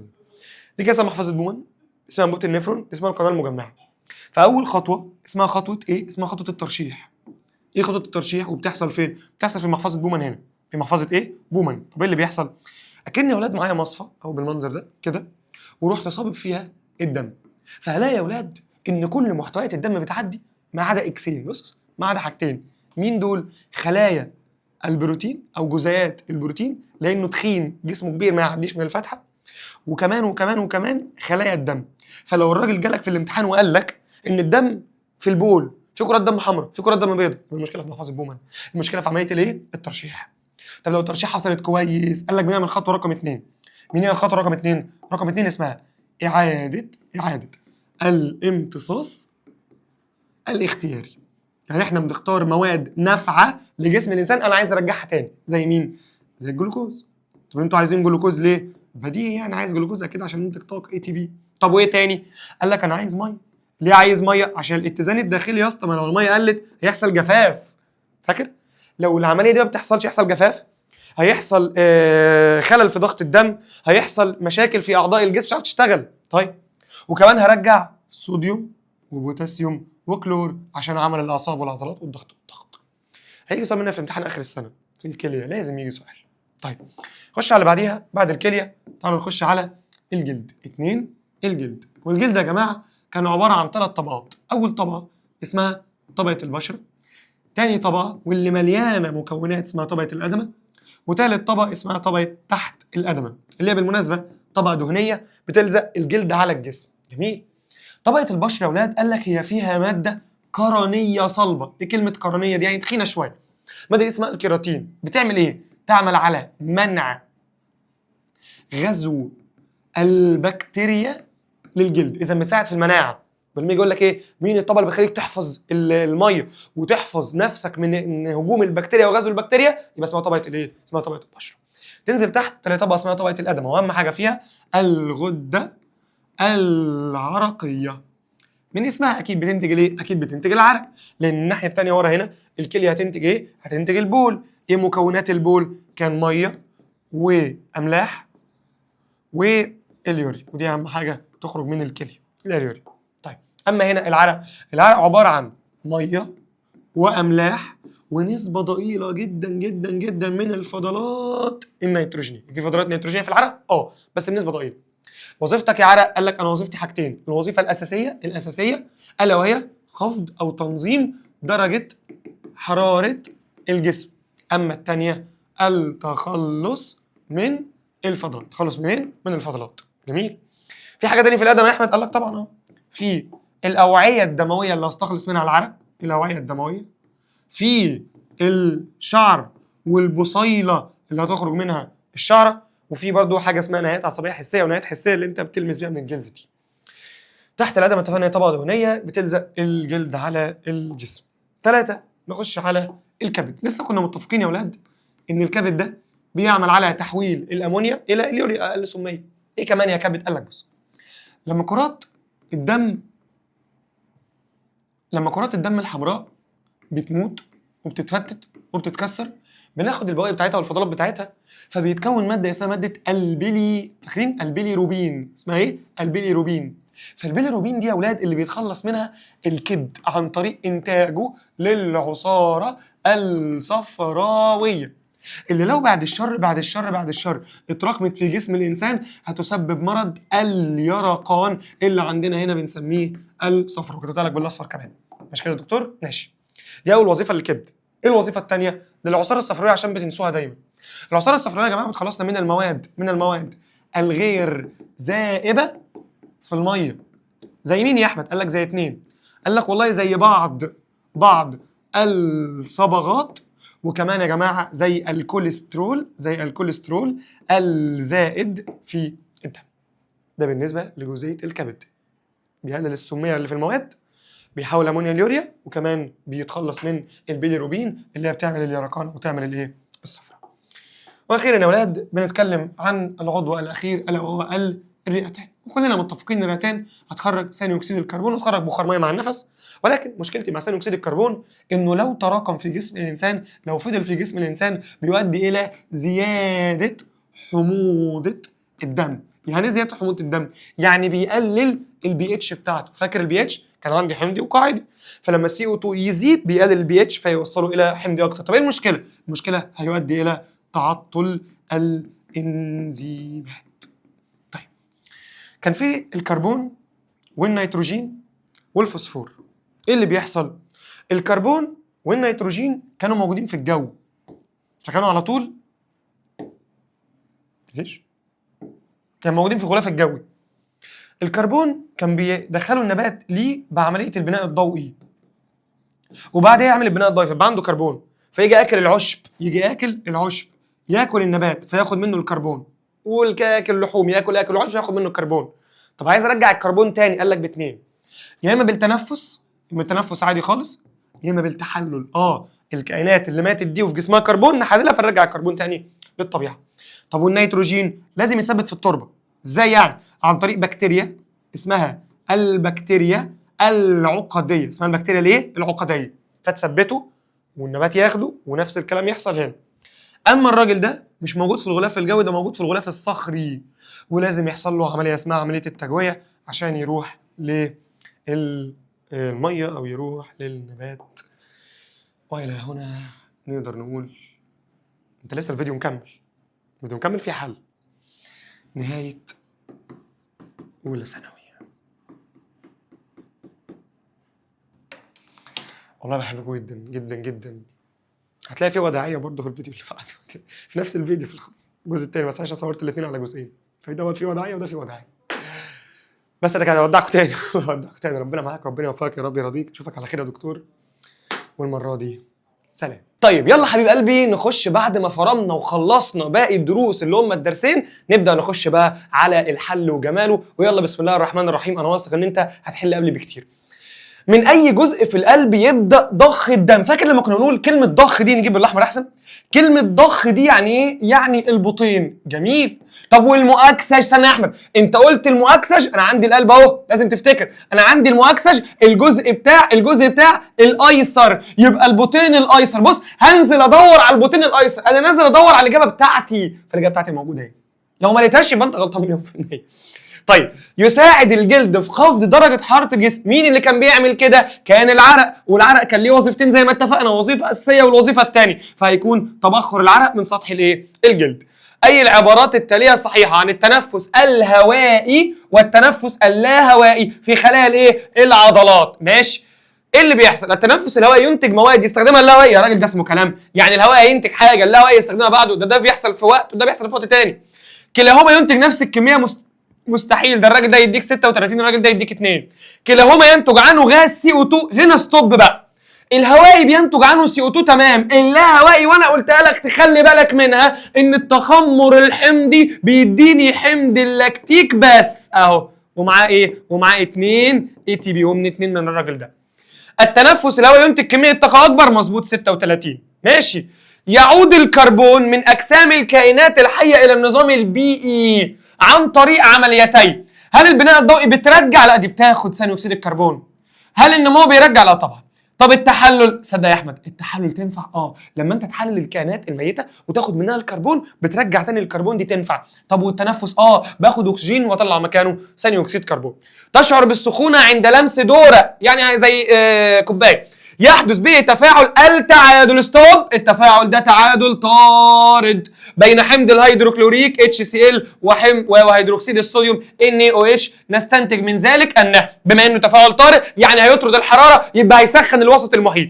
دي كده محفظه بومان اسمها انبوبه النفرون، اسمها القناه المجمعه. فاول خطوه اسمها خطوه ايه؟ اسمها خطوه الترشيح. ايه خطوه الترشيح وبتحصل فين؟ بتحصل في محفظه بومان هنا، في محفظه ايه؟ بومان. طب ايه اللي بيحصل؟ اكن يا اولاد معايا مصفى او بالمنظر ده كده، ورحت صابب فيها الدم، فهلاقي يا اولاد ان كل محتويات الدم بتعدي ما عدا اكسين. بص ما عدا حاجتين، مين دول؟ خلايا البروتين او جزيئات البروتين لانه تخين جسمه كبير ما يعديش من الفتحه، وكمان خلايا الدم. فلو الراجل جالك في الامتحان وقال لك ان الدم في البول في كرات دم حمراء في كرات دم بيضاء، المشكله في محفظه بومان، المشكله في عمليه الايه؟ الترشيح. طب لو الترشيح حصلت كويس قال لك بنعمل خطوه رقم 2. مين هي الخطوه رقم 2؟ رقم 2 اسمها اعاده الامتصاص الاختياري. يعني احنا بنختار مواد نافعه لجسم الانسان انا عايز ارجعها تاني، زي مين؟ زي الجلوكوز. طب انتوا عايزين جلوكوز ليه؟ بديهي يعني عايز جلوكوز كده عشان ننتج طاقه اي تي بي. طب وايه تاني؟ قال لك انا عايز ميه. ليه عايز ميه؟ عشان الاتزان الداخلي يا اسطى، ما لو الميه قلت هيحصل جفاف. فاكر؟ لو العمليه دي ما بتحصلش يحصل جفاف، هيحصل خلل في ضغط الدم، هيحصل مشاكل في اعضاء الجسم مش هتعرف تشتغل. طيب وكمان هرجع صوديوم وبوتاسيوم وكلور عشان عمل الاعصاب والعضلات والضغط. هيجي سؤال منها في امتحان اخر السنه في الكليه، لازم يجي سؤال. طيب خش على بعديها بعد الكليه، تعالوا نخش على الجلد. 2 الجلد. والجلد يا جماعه كان عباره عن 3 طبقات. اول طبقه اسمها طبقه البشره، تاني طبقه واللي مليانه مكونات اسمها طبقه الادمه، وتالت طبقه اسمها طبقه تحت الادمه اللي هي بالمناسبه طبقه دهنيه بتلزق الجلد على الجسم. جميل. طبقه البشره يا اولاد قال لك هي فيها ماده قرنيه صلبه. ايه كلمه قرنيه دي؟ يعني تخينه شويه. ماده دي اسمها الكيراتين. بتعمل ايه؟ تعمل على منع غزو البكتيريا للجلد، اذا بتساعد في المناعه. لما يجي يقول لك ايه؟ مين الطبقه اللي بتخليك تحفظ الميه وتحفظ نفسك من هجوم البكتيريا وغزو البكتيريا؟ يبقى اسمها طبقه الايه؟ اسمها طبقه البشره. تنزل تحت تلاقي طبقه اسمها طبقه الادمه، واهم حاجه فيها الغده العرقيه. من اسمها اكيد بتنتج الايه؟ اكيد بتنتج العرق، لان الناحيه الثانيه ورا هنا الكليه هتنتج ايه؟ هتنتج البول. ايه مكونات البول؟ كان ميه واملاح واليوري، ودي اهم حاجه تخرج من الكليه اليوري. طيب اما هنا العرق عباره عن ميه واملاح ونسبه ضئيله جدا جدا جدا من الفضلات النيتروجينيه. في فضلات نيتروجينيه في العرق؟ بس بنسبه ضئيله. وظيفتك يا عرق؟ قال لك انا وظيفتي حاجتين، الوظيفه الاساسيه الا وهي خفض او تنظيم درجه حراره الجسم، اما الثانيه التخلص من الفضلات. تخلص منين؟ من الفضلات. جميل. في حاجه ثانيه في الادم يا احمد؟ قال لك طبعا في الاوعيه الدمويه اللي هستخلص منها العرق، الاوعيه الدمويه، في الشعر والبصيله اللي هتخرج منها الشعره، وفي برضو حاجه اسمها نهايات عصبيه حسيه ونهايات حسيه اللي انت بتلمس بيها من الجلد دي. تحت الادمه اتفقنا هي طبقه دهنيه بتلزق الجلد على الجسم. 3 نخش على الكبد. لسه كنا متفقين يا اولاد ان الكبد ده بيعمل على تحويل الامونيا الى اليوريا اقل سميه. ايه كمان يا كبد؟ قال لك بص، لما كرات الدم الحمراء بتموت وبتتفتت وبتتكسر بناخد البواقي بتاعتها والفضلات بتاعتها، فبيتكون ماده اسمها ماده البيلي، فاكرين البيليروبين؟ اسمها ايه؟ البيليروبين. فالبيليروبين دي يا اولاد اللي بيتخلص منها الكبد عن طريق انتاجه للعصاره الصفراويه، اللي لو بعد الشر اتراكمت في جسم الانسان هتسبب مرض اليرقان اللي عندنا هنا بنسميه الصفر، وكتبت لك بالاصفر كمان. مش كده يا دكتور؟ ماشي. دي اول وظيفه للكبد. ايه الوظيفه الثانيه؟ للعصاره الصفراويه عشان بتنسوها دايما. العصاره الصفراويه يا جماعه بتخلصنا من المواد الغير ذائبه في الميه. زي مين يا احمد؟ قال لك زي اتنين. قال لك والله زي بعض الصبغات، وكمان يا جماعه زي الكوليسترول الزائد في الدم. ده بالنسبه لجزئيه الكبد. بيقلل السميه اللي في المواد، بيحول امونيا اليوريا، وكمان بيتخلص من البيليروبين اللي هي بتعمل اليرقان وتعمل الايه؟ الصفراء. واخيرا يا اولاد بنتكلم عن العضو الاخير الا وهو الرئتان. وكلنا متفقين ان الرئتان هتخرج ثاني اكسيد الكربون وتخرج بخار ميه مع النفس، ولكن مشكلتي مع ثاني اكسيد الكربون انه لو تراكم في جسم الانسان، لو فضل في جسم الانسان بيؤدي الى زياده حموضه الدم. يعني ايه زياده حموضه الدم؟ يعني بيقلل البي اتش بتاعته. فاكر البي اتش؟ كان عندي حمضي وقاعدي، فلما السي او 2 يزيد بيقلل البي اتش فيوصله الى حمضي اكتر. طب ايه المشكله؟ المشكله هيؤدي الى تعطل الانزيمات. طيب، كان في الكربون والنيتروجين والفوسفور. ايه اللي بيحصل؟ الكربون والنيتروجين كانوا موجودين في الجو، فكانوا على طول ليش؟ كانوا موجودين في الغلاف الجوي. الكربون كان بيدخلوا النبات ليه بعمليه البناء الضوئي، وبعدها يعمل البناء الضوئي فيبقى عنده كربون، فيجي ياكل العشب، ياكل النبات فياخد منه الكربون، والكاكل اللحوم ياكل العشب فياخد منه الكربون. طب عايز ارجع الكربون تاني، قال لك باثنين، يا اما بالتنفس، التنفس عادي خالص، يا اما بالتحلل. الكائنات اللي ماتت دي وفي جسمها كربون نحللها فنرجع الكربون تاني للطبيعه. طب والنيتروجين لازم يثبت في التربه، ازاي يعني؟ عن طريق بكتيريا اسمها البكتيريا العقديه. اسمها البكتيريا ليه؟ العقديه، فتثبته والنبات ياخده، ونفس الكلام يحصل هنا. اما الراجل ده مش موجود في الغلاف الجوي، ده موجود في الغلاف الصخري، ولازم يحصل له عمليه اسمها عمليه التجويه عشان يروح للميه او يروح للنبات. والى هنا نقدر نقول انت لسه الفيديو مكمل في حل. نهايه اولى ثانوي. والله بحبكم جدا جدا جدا. هتلاقي في وداعيه برضه في الفيديو اللي بعده، في نفس الفيديو في الجزء الثاني، بس عشان صورت الاثنين على جزئين، فده في وداعيه وده في وداعيه. بس انا كده هودعكم تاني. ربنا معاك، ربنا يوفقك يا رب، يرضيك. اشوفك على خير يا دكتور، والمره دي سلام. طيب يلا حبيب قلبي، نخش بعد ما فرمنا وخلصنا باقي الدروس اللي هم الدرسين، نبدا نخش بقى على الحل وجماله. ويلا بسم الله الرحمن الرحيم. انا واثق ان انت هتحل قبلي بكتير. من اي جزء في القلب يبدا ضخ الدم؟ فاكر لما كنا نقول كلمه ضخ دي نجيب الاحمر احسن؟ كلمه ضخ دي يعني ايه؟ يعني البطين. جميل. طب والمؤكسج؟ استنى يا احمد، انت قلت المؤكسج، انا عندي القلب اهو، لازم تفتكر انا عندي المؤكسج الجزء بتاع الايسر، يبقى البطين الايسر. بص، هنزل ادور على البطين الايسر، انا نازل ادور على الاجابه بتاعتي، فالاجابه بتاعتي موجوده اهي. لو ما لقيتهاش يبقى انت غلطان مليون في المية. طيب، يساعد الجلد في خفض درجة حرارة الجسم. مين اللي كان بيعمل كده؟ كان العرق، والعرق كان ليه وظيفتين زي ما اتفقنا، وظيفة أساسية والوظيفة الثانية، فهيكون تبخر العرق من سطح الجلد. أي العبارات التالية صحيحة عن التنفس الهوائي والتنفس اللاهوائي في خلايا العضلات؟ ماشي. ايه اللي بيحصل؟ التنفس الهوائي ينتج مواد يستخدمها اللاهوائي. يا راجل ده اسمه كلام، يعني الهوائي ينتج حاجة اللاهوائي يستخدمها بعده، ده بيحصل في وقت وده بيحصل في وقت تاني. كلاهما ينتج نفس الكمية مستحيل، ده الراجل ده يديك 36 والراجل ده يديك 2. كلاهما ينتج عنه غاز CO2. هنا ستوب بقى. الهوائي بينتج عنه CO2 تمام، اللاهوائي وانا قلتها لك تخلي بالك منها ان التخمر الحمضي بيديني حمض اللاكتيك بس اهو، ومعاه ومعاه 2 ATP، ومن 2 من الراجل ده. التنفس الهوائي ينتج كمية طاقة اكبر، مظبوط 36. ماشي. يعود الكربون من اجسام الكائنات الحية الى النظام البيئي عن طريق عمليتين. هل البناء الضوئي بترجع؟ لا، دي بتاخد ثاني اكسيد الكربون. هل النمو بيرجع؟ لا طبعا. طب التحلل، صدق يا احمد التحلل تنفع لما انت تحلل الكائنات الميته وتاخد منها الكربون بترجع تاني الكربون، دي تنفع. طب والتنفس باخد اكسجين واطلع مكانه ثاني اكسيد كربون. تشعر بالسخونه عند لمس دوره، يعني زي كوبايه، يحدث به تفاعل التعادل. ستوب، التفاعل ده تعادل طارد بين حمض الهيدروكلوريك HCl وهيدروكسيد الصوديوم NaOH. نستنتج من ذلك ان بما انه تفاعل طارد يعني هيطرد الحراره، يبقى هيسخن الوسط المحيط.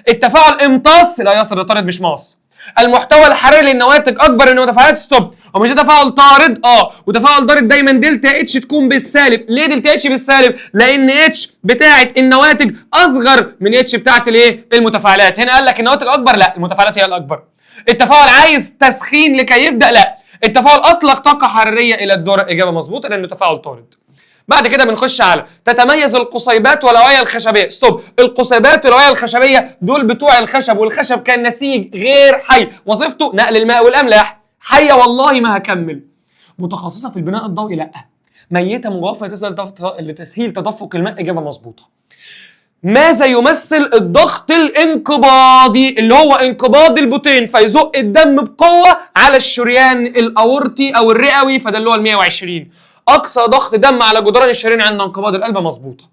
التفاعل امتص، لا يصل لطارد مش ماص. المحتوى الحراري للنواتج اكبر من المتفاعلات. ستوب، ومش ده تفاعل طارد وتفاعل طارد دايما دلتا اتش تكون بالسالب. ليه دلتا اتش بالسالب؟ لان اتش بتاعه النواتج اصغر من اتش بتاعه المتفاعلات. هنا قال لك النواتج اكبر، لا المتفاعلات هي الاكبر. التفاعل عايز تسخين لكي يبدا، لا التفاعل اطلق طاقه حراريه الى الذره. اجابه مظبوطه لانه تفاعل طارد. بعد كده بنخش على تتميز القصيبات والاوعيه الخشبيه. ستوب، القصيبات والاوعيه الخشبيه دول بتوع الخشب، والخشب كان نسيج غير حي، وظيفته نقل الماء والاملاح. حيه والله ما هكمل. متخصصه في البناء الضوئي، لا. ميته مضافه لتسهيل تدفق الماء. اجابه مظبوطه. ماذا يمثل الضغط الانقباضي؟ اللي هو انقباض البطين فيزق الدم بقوه على الشريان الاورطي او الرئوي، فده اللي هو ال 120. اقصى ضغط دم على جدران الشرايين عند انقباض القلب. مظبوطه.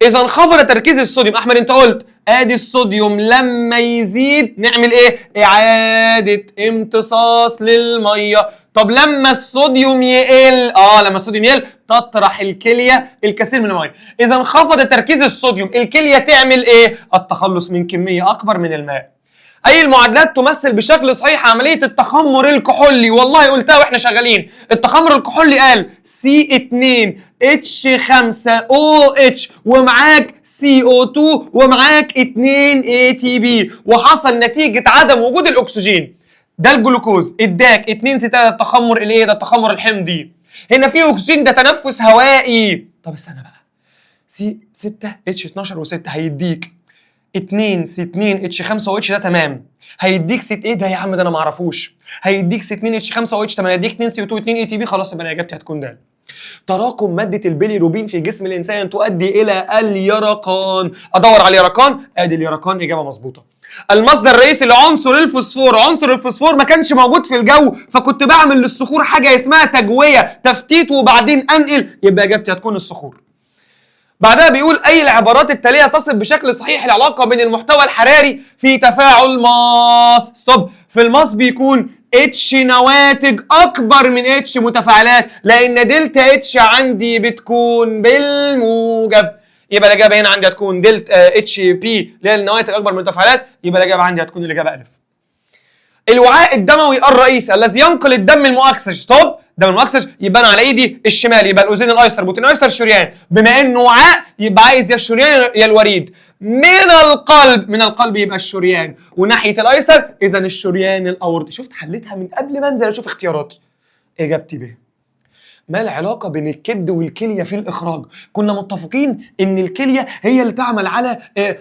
اذا انخفض تركيز الصوديوم، احمد انت قلت ادي الصوديوم لما يزيد نعمل ايه؟ اعاده امتصاص للميه. طب لما الصوديوم يقل، لما الصوديوم يقل تطرح الكليه الكثير من الميه. اذا انخفض تركيز الصوديوم، الكليه تعمل ايه؟ التخلص من كميه اكبر من الماء. اي المعادلات تمثل بشكل صحيح عمليه التخمر الكحولي؟ والله قلتها واحنا شغالين. التخمر الكحولي قال C2H5OH ومعاك CO2 ومعاك 2 ATP، وحصل نتيجه عدم وجود الاكسجين. ده الجلوكوز اداك 2 C3، ده التخمر الايه؟ ده التخمر الحمضي. هنا في اكسجين، ده تنفس هوائي. طب استنى بقى، C6H12 و6 هيديك 2 C2H5OH، ده تمام. هيديك سي ايه ده يا عم؟ ده انا ما اعرفوش. هيديك C2H5OH، تمام. هيديك 2 CO2 2 ATP، خلاص يبقى انا اجابتي هتكون ده. تراكم ماده البيليروبين في جسم الانسان تؤدي الى اليرقان. ادور على اليرقان، ادي اليرقان. اجابه مظبوطه. المصدر الرئيسي لعنصر الفوسفور، عنصر الفوسفور ما كانش موجود في الجو، فكنت بعمل للصخور حاجه اسمها تجويه، تفتيت وبعدين انقل، يبقى اجابتي هتكون الصخور. بعدها بيقول اي العبارات التاليه تصف بشكل صحيح العلاقه بين المحتوى الحراري في تفاعل ماس. ستوب، في الماس بيكون اتش نواتج اكبر من اتش متفاعلات، لان دلتا اتش عندي بتكون بالموجب. يبقى الاجابه هنا عندي هتكون دلتا اتش بي اللي هي النواتج اكبر من المتفاعلات. يبقى الاجابه عندي هتكون الاجابه الف. الوعاء الدموي الرئيسي الذي ينقل الدم المؤكسج. ستوب، دم المؤكسج يبقى انا على ايدي الشمال، يبقى الاذين الايسر، بطين الايسر، شريان. بما انه وعاء يبقى عايز يا الشريان يا الوريد. من القلب، من القلب يبقى الشريان، وناحيه الايسر اذا الشريان الاورطي. شفت حليتها من قبل ما انزل اشوف اختياراتي. اجابتي ب. ما العلاقة بين الكبد والكلية في الإخراج؟ كنا متفقين إن الكلية هي اللي تعمل على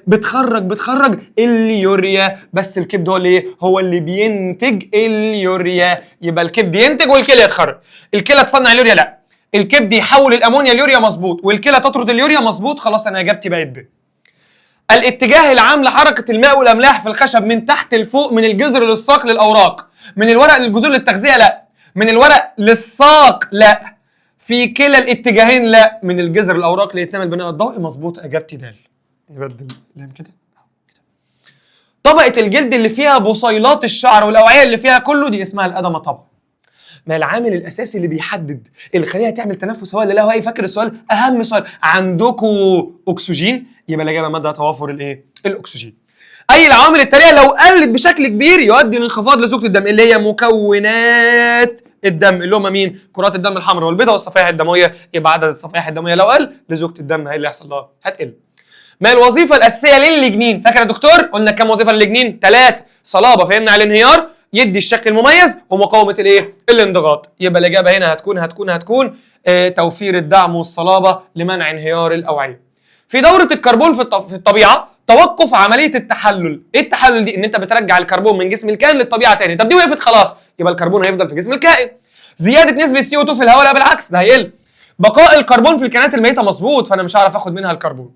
بتخرج اليوريا، بس الكبد هو اللي هو اللي بينتج اليوريا. يبقى الكبد ينتج والكلية تخرج. الكلى تصنع اليوريا؟ لا. الكبد يحول الأمونيا اليوريا؟ مظبوط. والكلى تطرد اليوريا؟ مظبوط. خلاص أنا إجابتي بقت ب. الاتجاه العام لحركة الماء والأملاح في الخشب من تحت لفوق، من الجذر للساق للأوراق، من الورق للجذور للتغذية؟ لا. من الورق للساق؟ لا. في كلا الاتجاهين؟ لا. من الجذر الاوراق لاتمام البناء الضوئي؟ مظبوط. اجابتي د. نبدل لام كده. طبقه الجلد اللي فيها بصيلات الشعر والاوعيه اللي فيها كله دي اسمها الادمه طبعا. ما العامل الاساسي اللي بيحدد الخليه تعمل تنفس هواء ولا لا هواء؟ فاكر السؤال؟ اهم سؤال. عندكم اكسجين؟ يبقى الاجابه ماده توافر الايه؟ الاكسجين. اي العوامل التاليه لو قلت بشكل كبير يؤدي لانخفاض لزوجة الدم، اللي هي مكونات الدم، اللي هم مين؟ كرات الدم الحمراء والبيضاء والصفائح الدمويه. يبقى عدد الصفائح الدمويه لو قل لزوجة الدم، هي اللي هيحصل لها هتقل. ما الوظيفه الاساسيه للليجنين؟ فاكر يا دكتور؟ قلنا كام وظيفه للليجنين؟ 3. صلابه، فهمنا على الانهيار، يدي الشكل المميز، ومقاومه الايه؟ الانضغاط. يبقى الاجابه هنا هتكون توفير الدعم والصلابه لمنع انهيار الاوعيه. في دوره الكربون في الطبيعه توقف عمليه التحلل. ايه التحلل دي؟ ان انت بترجع الكربون من جسم الكائن للطبيعه تاني. طب دي وقفت خلاص، يبقى الكربون هيفضل في جسم الكائن. زياده نسبه CO2 في الهواء؟ لا بالعكس، ده هيقل. بقاء الكربون في الكائنات الميته؟ مظبوط، فانا مش هعرف اخد منها الكربون.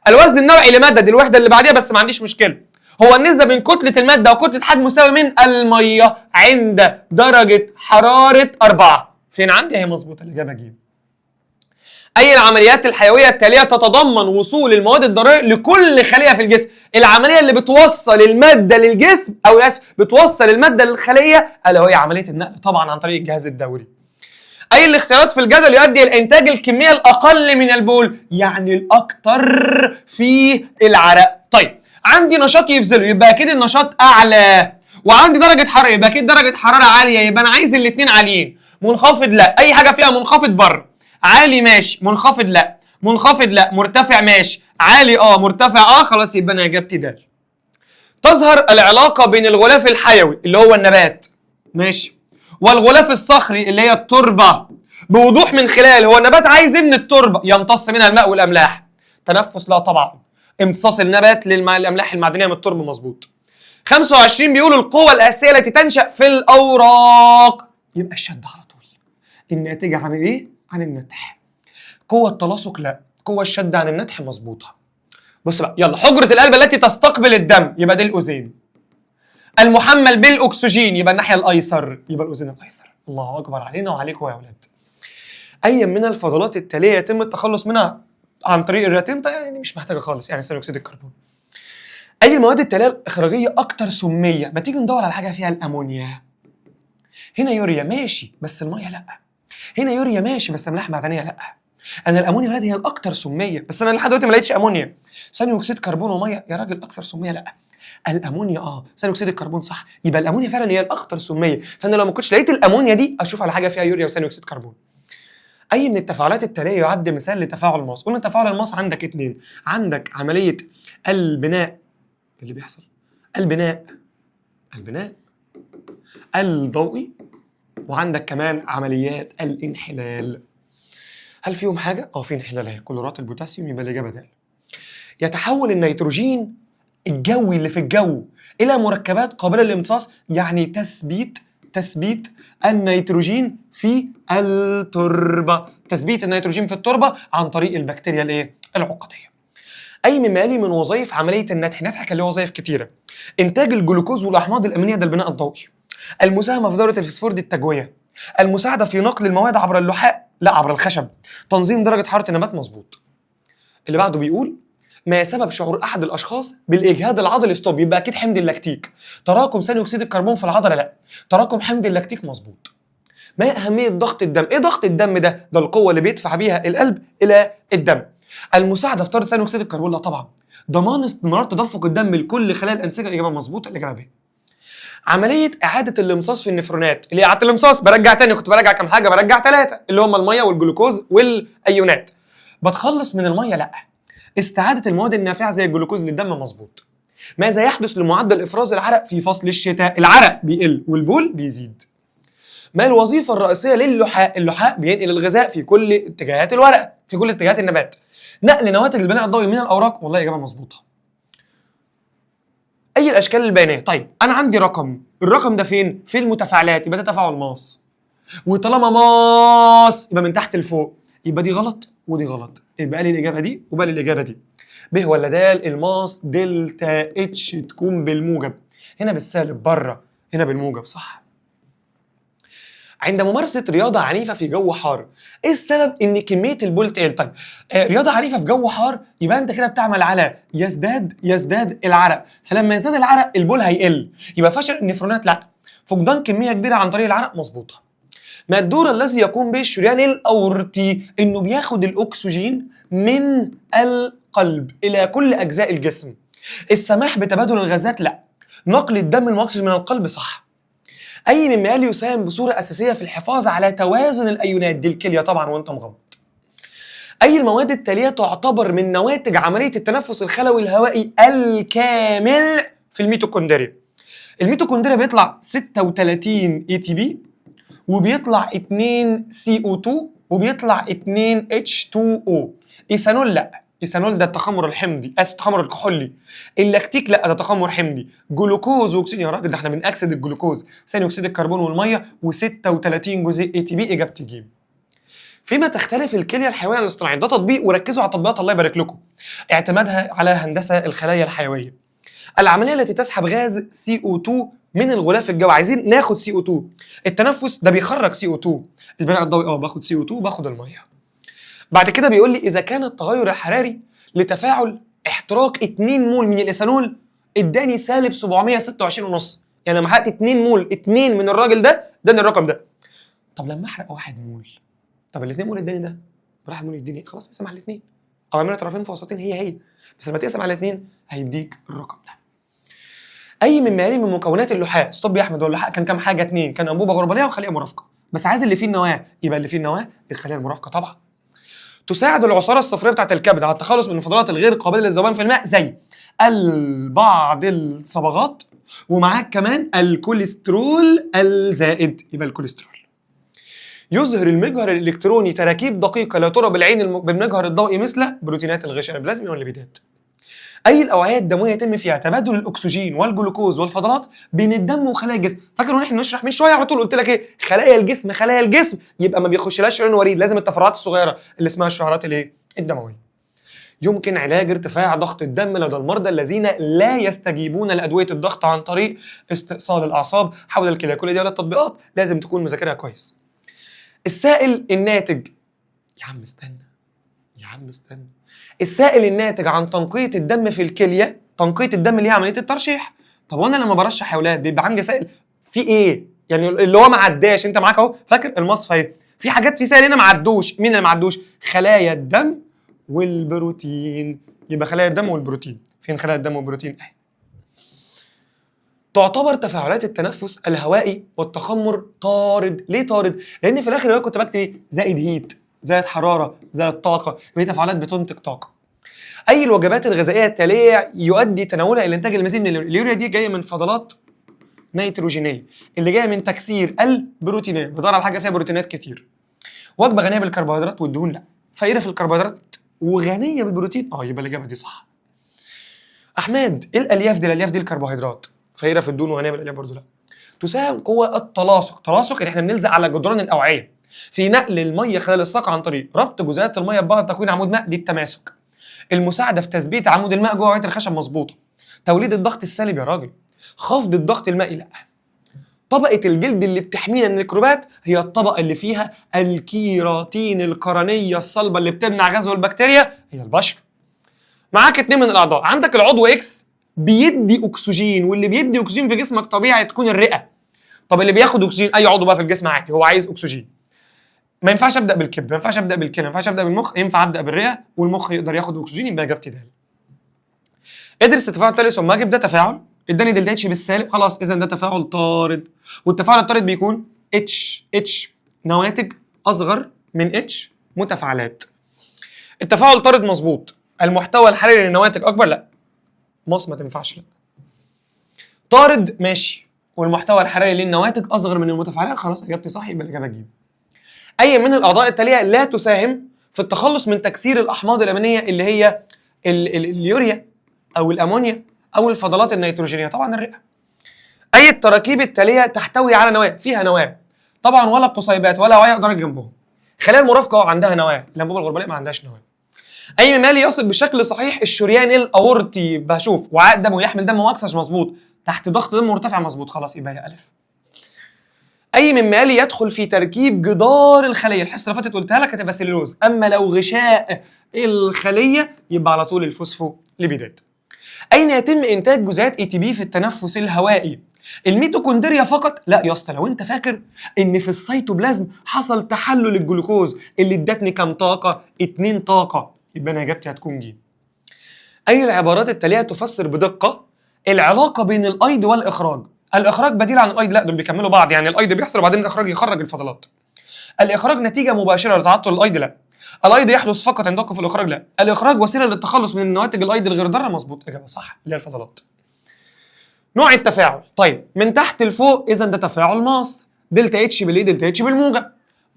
الوزن النوعي لماده دي الوحده اللي بعديها بس ما عنديش مشكله. هو النسبه بين كتله الماده وكتله حجم مساوي من الميه عند درجه حراره 4. فين عندي؟ هي مظبوطه الاجابه ج. اي العمليات الحيويه التاليه تتضمن وصول المواد الضروريه لكل خليه في الجسم؟ العمليه اللي بتوصل الماده للجسم او بتوصل الماده للخليه الا وهي عمليه النقل طبعا عن طريق الجهاز الدوري. اي الاختيارات في الجدول يؤدي الى انتاج الكميه الاقل من البول؟ يعني الاكثر في العرق. طيب عندي نشاط يبذله يبقى اكيد النشاط اعلى، وعندي درجه حراره يبقى اكيد درجه حراره عاليه، يبقى انا عايز الاثنين عاليين. منخفض لا، اي حاجه فيها منخفض بره. عالي ماشي، منخفض لا، منخفض لا، مرتفع ماشي، عالي مرتفع خلاص يبقى انا اجابتي د. تظهر العلاقه بين الغلاف الحيوي اللي هو النبات ماشي والغلاف الصخري اللي هي التربه بوضوح من خلال هو النبات عايز ايه من التربه؟ يمتص منها الماء والاملاح. تنفس لا طبعا. امتصاص النبات للاملاح المعدنيه من التربه مظبوط. 25 بيقولوا القوه الاساسيه التي تنشا في الاوراق يبقى الشد على طول. الناتجه عن ايه؟ عن النتح. قوه التلاصق لا، قوه الشد عن النتح مظبوطه. بص بقى يلا، حجره القلب التي تستقبل الدم يبقى دي الاذين. المحمل بالاكسجين يبقى الناحيه الايسر، يبقى الاذين الايسر. الله اكبر علينا وعليكم يا اولاد. اي من الفضلات التاليه يتم التخلص منها عن طريق الرئتين؟ يعني مش محتاجه خالص، يعني ثاني اكسيد الكربون. اي المواد التاليه الاخراجيه اكثر سميه؟ ما تيجي ندور على حاجه فيها الامونيا. هنا يوريا ماشي بس الميه لا. هنا يوريا ماشي بس املاح معدنيه لا. انا الامونيا يا ولاد هي الاكثر سميه، بس انا لحد دلوقتي ما لقيتش امونيا. ثاني اكسيد كربون وميه يا راجل اكثر سميه لا. الامونيا ثاني اكسيد الكربون صح، يبقى الامونيا فعلا هي الاكثر سميه، فانا لو ما كنتش لقيت الامونيا دي اشوف على حاجه فيها يوريا وثاني اكسيد كربون. اي من التفاعلات التاليه يعد مثال لتفاعل ماس؟ قلنا تفاعل الماس عندك اتنين، عندك عمليه البناء اللي بيحصل، البناء الضوئي، وعندك كمان عمليات الانحلال. هل فيهم حاجه؟ في انحلال اهي، كلورات البوتاسيوم، يبقى الاجابه د. يتحول النيتروجين الجوي اللي في الجو الى مركبات قابله للامتصاص، يعني تثبيت النيتروجين في التربه، تثبيت النيتروجين في التربه عن طريق البكتيريا العقديه. اي مما يلي من وظائف عمليه النتح؟ النتح كان له وظائف كثيره. انتاج الجلوكوز والاحماض الامينيه ده البناء الضوئي، المساهمه في دوره الفسفور دي التجويه، المساعده في نقل المواد عبر اللحاء لا عبر الخشب، تنظيم درجه حراره النبات مظبوط. اللي بعده بيقول ما سبب شعور احد الاشخاص بالاجهاد العضلي ستوب؟ يبقى اكيد حمض اللاكتيك. تراكم ثاني اكسيد الكربون في العضله لا. تراكم حمض اللاكتيك مظبوط. ما اهميه ضغط الدم؟ ايه ضغط الدم ده؟ ده القوه اللي بيدفع بيها القلب الى الدم. المساعده في طرد ثاني اكسيد الكربون لا طبعا. ضمان استمرار تدفق الدم لكل خلايا الانسجه، الاجابه مظبوطه الاجابه ب. عمليه اعاده الامتصاص في النفرونات، اللي هي اعاده الامتصاص برجع تاني، كنت برجع كام حاجه؟ برجع 3 اللي هم الميه والجلوكوز والايونات. بتخلص من الميه لا. استعاده المواد النافعه زي الجلوكوز للدم مظبوط. ماذا يحدث لمعدل افراز العرق في فصل الشتاء؟ العرق بيقل والبول بيزيد. ما الوظيفه الرئيسيه للحاء؟ اللحاء بينقل الغذاء في كل اتجاهات الورقه، في كل اتجاهات النبات. نقل نواتج البناء الضوئي من الاوراق، والله اجابه مظبوطه. اي الاشكال البيانيه؟ طيب انا عندي رقم، الرقم ده فين؟ في المتفاعلات، يبقى ده تفاعل ماس. وطالما ماس يبقى من تحت لفوق، يبقى دي غلط ودي غلط، يبقى لي الاجابه دي وبقى لي الاجابه دي. ب ولا د؟ الماس دلتا اتش تكون بالموجب، هنا بالسالب بره، هنا بالموجب صح. عند ممارسه رياضه عنيفه في جو حار، ايه السبب ان كميه البول تقل؟ طيب رياضه عنيفه في جو حار يبقى انت كده بتعمل على يزداد العرق، فلما يزداد العرق البول هيقل، يبقى فشل النفرونات لا. فقدان كميه كبيره عن طريق العرق مظبوطه. ما الدور الذي يقوم به الشريان الاورطي؟ انه بياخد الاكسجين من القلب الى كل اجزاء الجسم. السماح بتبادل الغازات لا. نقل الدم المؤكسج من القلب صح. اي مما يلي يساهم بصوره اساسيه في الحفاظ على توازن الايونات؟ دي الكليه طبعا وانت مغمض. اي المواد التاليه تعتبر من نواتج عمليه التنفس الخلوي الهوائي الكامل في الميتوكوندريا؟ الميتوكوندريا بيطلع 36 اي تي بي، وبيطلع 2 CO2، وبيطلع 2 H2O. ايثانول لا، ايثانول ده التخمر الحمضي، التخمر الكحولي. اللاكتيك لا، ده تخمر حمضي. جلوكوز واكسجين يا راجل، ده احنا بنأكسد الجلوكوز، ثاني اكسيد الكربون والميه، و36 جزيء ATP، اجابتي ج. فيما تختلف الكليه الحيويه عن الاصطناعيه. ده تطبيق، وركزوا على التطبيقات الله يبارك لكم. اعتمادها على هندسه الخلايا الحيويه. العمليه التي تسحب غاز CO2 من الغلاف الجوي. عايزين ناخد CO2. التنفس ده بيخرج CO2. البناء الضوئي باخد CO2 وباخد الميه. بعد كده بيقول لي اذا كان التغير الحراري لتفاعل احتراق 2 مول من الايثانول اداني سالب 726.5. يعني لما حرقت 2 مول، 2 من الراجل ده اداني الرقم ده. طب لما احرق 1 مول، طب ال2 مول اداني ده، 1 مول يديني، خلاص اقسم على الاثنين، او اعمل طرفين فوسطين هي، بس لما تقسم على الاثنين هيديك الرقم ده. اي من معياري من مكونات اللحاء. ستوب يا احمد، هو اللحاء كان كام حاجه؟ 2، كان انبوبه غرباليه وخليه مرافقه، بس عايز اللي فيه النواه، يبقى اللي فيه النواه الخليه المرافقه طبعا. تساعد العصاره الصفريه بتاعه الكبد على التخلص من الفضلات الغير قابله للذوبان في الماء، زي بعض الصبغات، ومعاك كمان الكوليسترول الزائد، يبقى الكوليسترول. يظهر المجهر الالكتروني تراكيب دقيقه لا ترى بالعين بالمجهر الضوئي مثل بروتينات الغشاء البلازمي والليبيدات. اي الاوعيه الدمويه يتم فيها تبادل الاكسجين والجلوكوز والفضلات بين الدم وخلايا الجسم. فاكر واحنا بنشرح من شويه على طول قلت لك ايه؟ خلايا الجسم، خلايا الجسم يبقى ما بيخشلهاش شريان وريد، لازم التفرعات الصغيره اللي اسمها الشعيرات الايه؟ الدمويه. يمكن علاج ارتفاع ضغط الدم لدى المرضى الذين لا يستجيبون لادويه الضغط عن طريق استئصال الاعصاب حول الكلى. كل دي التطبيقات لازم تكون مذاكرها كويس. السائل الناتج، يا عم استنى، السائل الناتج عن تنقية الدم في الكلية، تنقية الدم اللي هي عملية الترشيح. طب وانا لما برشح يا اولاد بيبقى عندي سائل في ايه؟ يعني اللي هو ما عداش، انت معاك اهو، فاكر المصفى اهي، في حاجات في سائل هنا ما عدوش. مين اللي ما عدوش؟ خلايا الدم والبروتين. يبقى خلايا الدم والبروتين. فين خلايا الدم والبروتين؟ اهي. تعتبر تفاعلات التنفس الهوائي والتخمر طارد. ليه طارد؟ لان في الاخر كنت بكتب ايه؟ زائد هيت، زائد حراره، زائد طاقه، وهي تفاعلات بتنتج طاقه. اي الوجبات الغذائيه التاليه يؤدي تناولها الى انتاج المزيد من اليوريا. دي جايه من فضلات نيتروجينيه اللي جايه من تكسير البروتينات. بدور على حاجه فيها بروتينات كتير. وجبه غنيه بالكربوهيدرات والدهون لا، فقيره في الكربوهيدرات وغنيه بالبروتين، يبقى الاجابه دي صح. احمد، ايه الالياف دي؟ الالياف دي الكربوهيدرات، فقيره في الدهون وغنيه بالالياف برضه لا. تساهم قوه التلاصق. تلاصق اللي احنا بنلزق على جدران الاوعيه في نقل الميه خلال الساق عن طريق ربط جزيئات الميه ببعض تكوين عمود ماء، دي التماسك. المساعده في تثبيت عمود الماء جوه وعيه الخشب مظبوطه. توليد الضغط السالب يا راجل. خفض الضغط المائي لا. طبقه الجلد اللي بتحمينا من الميكروبات هي الطبقه اللي فيها الكيراتين القرنيه الصلبه اللي بتمنع غزو البكتيريا، هي البشره. معاك 2 من الاعضاء، عندك العضو اكس بيدي اكسجين، واللي بيدي اكسجين في جسمك طبيعي تكون الرئه. طب اللي بياخد اكسجين اي عضو بقى في الجسم عادي، هو عايز اكسجين. ما ينفعش ابدا بالكبد، ما ينفعش ابدا بالكلى، ما ينفعش ابدا بالمخ، ينفع ابدا بالرئه، والمخ يقدر ياخد اكسجين، يبقى اجابتي د. ادرس التفاعل التالي ثم اجب. ده تفاعل اداني دلتا اتش بالسالب، خلاص اذا ده تفاعل طارد. والتفاعل الطارد بيكون اتش نواتج اصغر من اتش متفاعلات. التفاعل طارد مظبوط. المحتوى الحراري للنواتج اكبر لا. ماس ما تنفعش لا. طارد ماشي، والمحتوى الحراري للنواتج اصغر من المتفاعلات، خلاص اجابتي صح، يبقى الاجابه ج. اي من الاعضاء التاليه لا تساهم في التخلص من تكسير الاحماض الامينيه اللي هي اليوريا او الامونيا او الفضلات النيتروجينيه؟ طبعا الرئه. اي التراكيب التاليه تحتوي على نواه؟ فيها نواه طبعا، ولا قصيبات ولا وعاء درج جنبهم. خلايا المرافقه عندها نواه، الانبوبه الغرباليه ما عندهاش نواه. اي ممالي يصل بشكل صحيح الشريان الاورطي، بشوف وعاء دم يحمل دم مؤكسج مظبوط، تحت ضغط دم مرتفع مظبوط، خلاص يبقى هي الف. اي ممالي يدخل في تركيب جدار الخليه، الحصه اللي فاتت قلتها لك هتبقى سليلوز، اما لو غشاء الخليه يبقى على طول الفوسفوليبيدات. اين يتم انتاج جزيئات ATP في التنفس الهوائي؟ الميتوكوندريا فقط؟ لا يا اسطى، لو انت فاكر ان في السيتوبلازم حصل تحلل الجلوكوز اللي ادتني كام طاقه؟ 2 طاقه، يبقى انا اجابتي هتكون ج. اي العبارات التاليه تفسر بدقه العلاقه بين الايض والاخراج؟ الاخراج بديل عن الايض لا، دول بيكملوا بعض، يعني الايض بيحصل وبعدين الاخراج يخرج الفضلات. الاخراج نتيجه مباشره لتعطل الايض لا. الايض يحدث فقط عند توقف الاخراج لا. الاخراج وسيله للتخلص من النواتج الايض الغير ضاره، مظبوط، اجابه صح اللي هي الفضلات. نوع التفاعل، طيب من تحت لفوق، اذا ده تفاعل ماس. دلتا اتش بالايه؟ دلتا اتش بالموجب.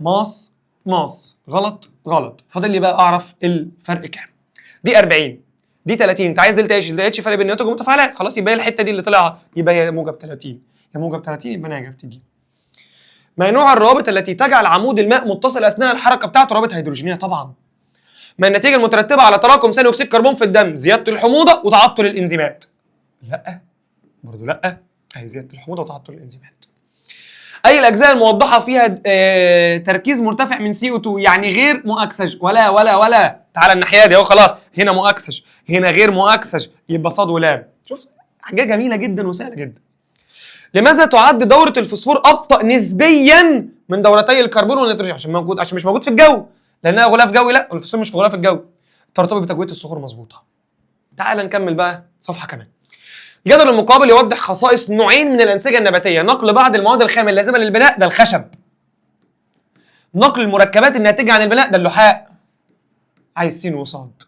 ماس غلط. فاضل لي بقى اعرف الفرق كام. دي 40 دي 30، انت عايز دلتا اتش فرق بين النواتج والمتفاعلات، خلاص يبقى الحته دي اللي طلع، يبقى هي موجب 30، يا موجب 30 يبقى انا اجابتي دي. ما نوع الروابط التي تجعل عمود الماء متصل اثناء الحركه بتاعته؟ روابط هيدروجينيه طبعا. ما النتيجه المترتبه على تراكم ثاني اكسيد الكربون في الدم؟ زياده الحموضه وتعطل الانزيمات. لا برضه لا، هي زياده الحموضه وتعطل الانزيمات. اي الاجزاء الموضحه فيها تركيز مرتفع من CO2 يعني غير مؤكسج؟ ولا تعالى الناحيه دي اهو، خلاص هنا مؤكسج هنا غير مؤكسج، يبقى صاد ولام. شوف حاجه جميله جدا وسهله جدا. لماذا تعد دوره الفوسفور ابطا نسبيا من دورتي الكربون والنيتروجين؟ عشان مش موجود في الجو، لانها غلاف جوي. لا، الفوسفور مش في غلاف الجو، ترتبط بتجويه الصخور مظبوطه. تعال نكمل بقى صفحه كمان. الجدول المقابل يوضح خصائص نوعين من الانسجه النباتيه: نقل بعض المواد الخام اللازمه للبناء، ده الخشب. نقل المركبات الناتجه عن البناء، ده اللحاء. عايز س وصاد.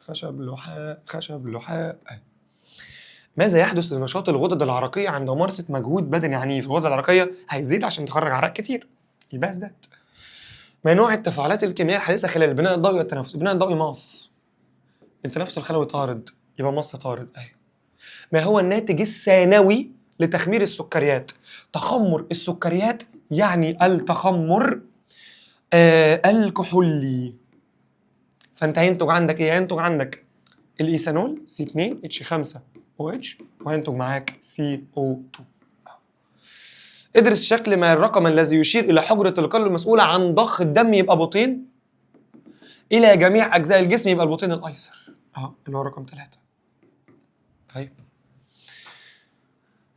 خشب لحاء خشب لحاء. ماذا يحدث لنشاط الغدد العرقيه عند ممارسه مجهود بدني عنيف؟ الغدد العرقيه هيزيد عشان تخرج عرق كتير، يبقى ازداد. ما نوع التفاعلات الكيميائيه الحديثه خلال البناء الضوئي والتنفس؟ البناء الضوئي ماس، التنفس الخلوي طارد، يبقى ماس طارد. ايوه. ما هو الناتج الثانوي لتخمير السكريات؟ تخمر السكريات يعني التخمر الكحولي. فانت هينتج عندك ايه؟ هينتج عندك الايثانول C2H5OH وهينتج معاك CO2. ادرس شكل ما الرقم الذي يشير الى حجرة القلب المسؤولة عن ضخ الدم، يبقى بطين الى جميع اجزاء الجسم، يبقى البطين الايسر اللي هو رقم 3. طيب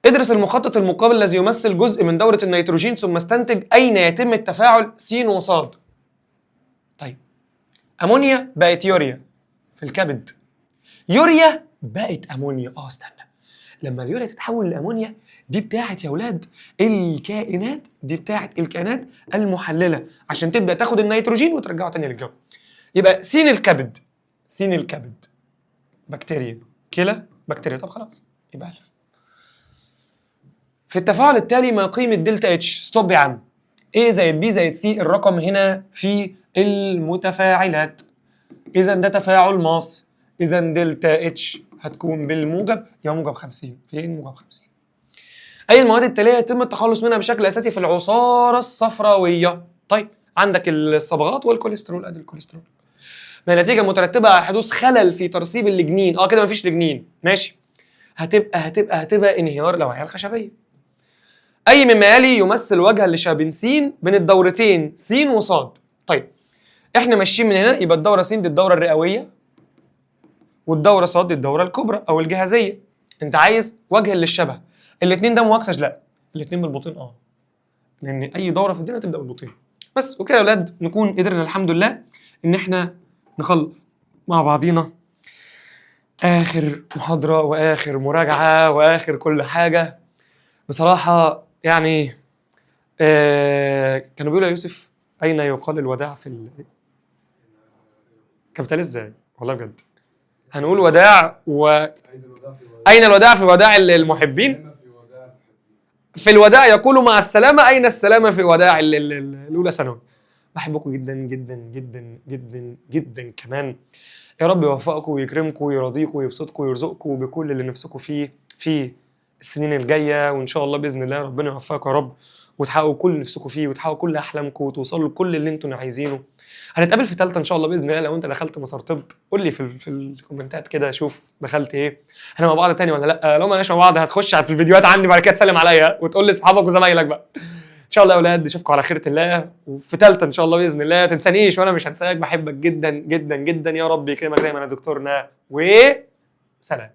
ادرس المخطط المقابل الذي يمثل جزء من دورة النيتروجين ثم استنتج أين يتم التفاعل س وصاد. طيب أمونيا بقت يوريا في الكبد، يوريا بقت أمونيا. استنى، لما اليوريا تتحول لأمونيا دي بتاعت يا ولاد الكائنات، دي بتاعت الكائنات المحللة عشان تبدأ تاخد النيتروجين وترجعه تاني للجو. يبقى س الكبد، س الكبد بكتيريا، كلى بكتيريا. طب خلاص يبقى ألف. في التفاعل التالي ما قيمة دلتا اتش؟ ستوب يا عم. A زائد B زائد C، الرقم هنا في المتفاعلات، إذا ده تفاعل ماس، إذا دلتا اتش هتكون بالموجب، يا موجب 50. فين موجب 50؟ أي المواد التالية يتم التخلص منها بشكل أساسي في العصارة الصفراوية؟ طيب عندك الصبغات والكوليسترول، أدي الكوليسترول. ما النتيجة المترتبة على حدوث خلل في ترسيب اللجنين؟ كده مفيش لجنين، ماشي. هتبقى انهيار الأوعية الخشبية. أي مما يلي يمثل وجها لشابنسين بين الدورتين س وصاد؟ طيب احنا ماشيين من هنا، يبقى الدورة س دي الدورة الرئوية والدورة صاد دي الدورة الكبرى أو الجهازية. أنت عايز وجه للشبه، الاتنين ده مؤكسج؟ لا، الاتنين بالبطين لأن أي دورة في الدنيا تبدأ بالبطين. بس وكده يا ولاد نكون قدرنا الحمد لله إن احنا نخلص مع بعضينا آخر محاضرة وآخر مراجعة وآخر كل حاجة. بصراحة يعني كانوا بيقولوا يا يوسف أين يقال الوداع في كابيتال ازاي؟ والله بجد هنقول وداع أين الوداع في وداع المحبين؟ في الوداع يقولوا مع السلامة. أين السلامة في وداع الأولى ثانوي؟ بحبكم جدا جدا جدا جدا جدا كمان. يا رب يوفقكم ويكرمكم ويرضيكم ويبسطكم ويرزقكم بكل اللي نفسكم فيه في السنين الجايه، وان شاء الله باذن الله ربنا يوفقكم يا رب وتحققوا كل اللي نفسكم فيه وتحققوا كل احلامكم وتوصلوا لكل اللي انتم عايزينه. هنتقابل في ثالثه ان شاء الله باذن الله. لو انت دخلت مسار طب قول لي في الكومنتات كده، شوف دخلت ايه، احنا مع بعض تاني ولا لا. لو ما لناش مع بعض هتخش في الفيديوهات عندي بعد كده تسلم عليا وتقول لاصحابك وزمايلك بقى. ان شاء الله يا اولاد اشوفكم على خيرة الله وفي ثالثه ان شاء الله باذن الله. تنسانيش وانا مش هنساك، بحبك جدا جدا جدا. يا رب يكرمك دايما يا دكتورنا، وسلام.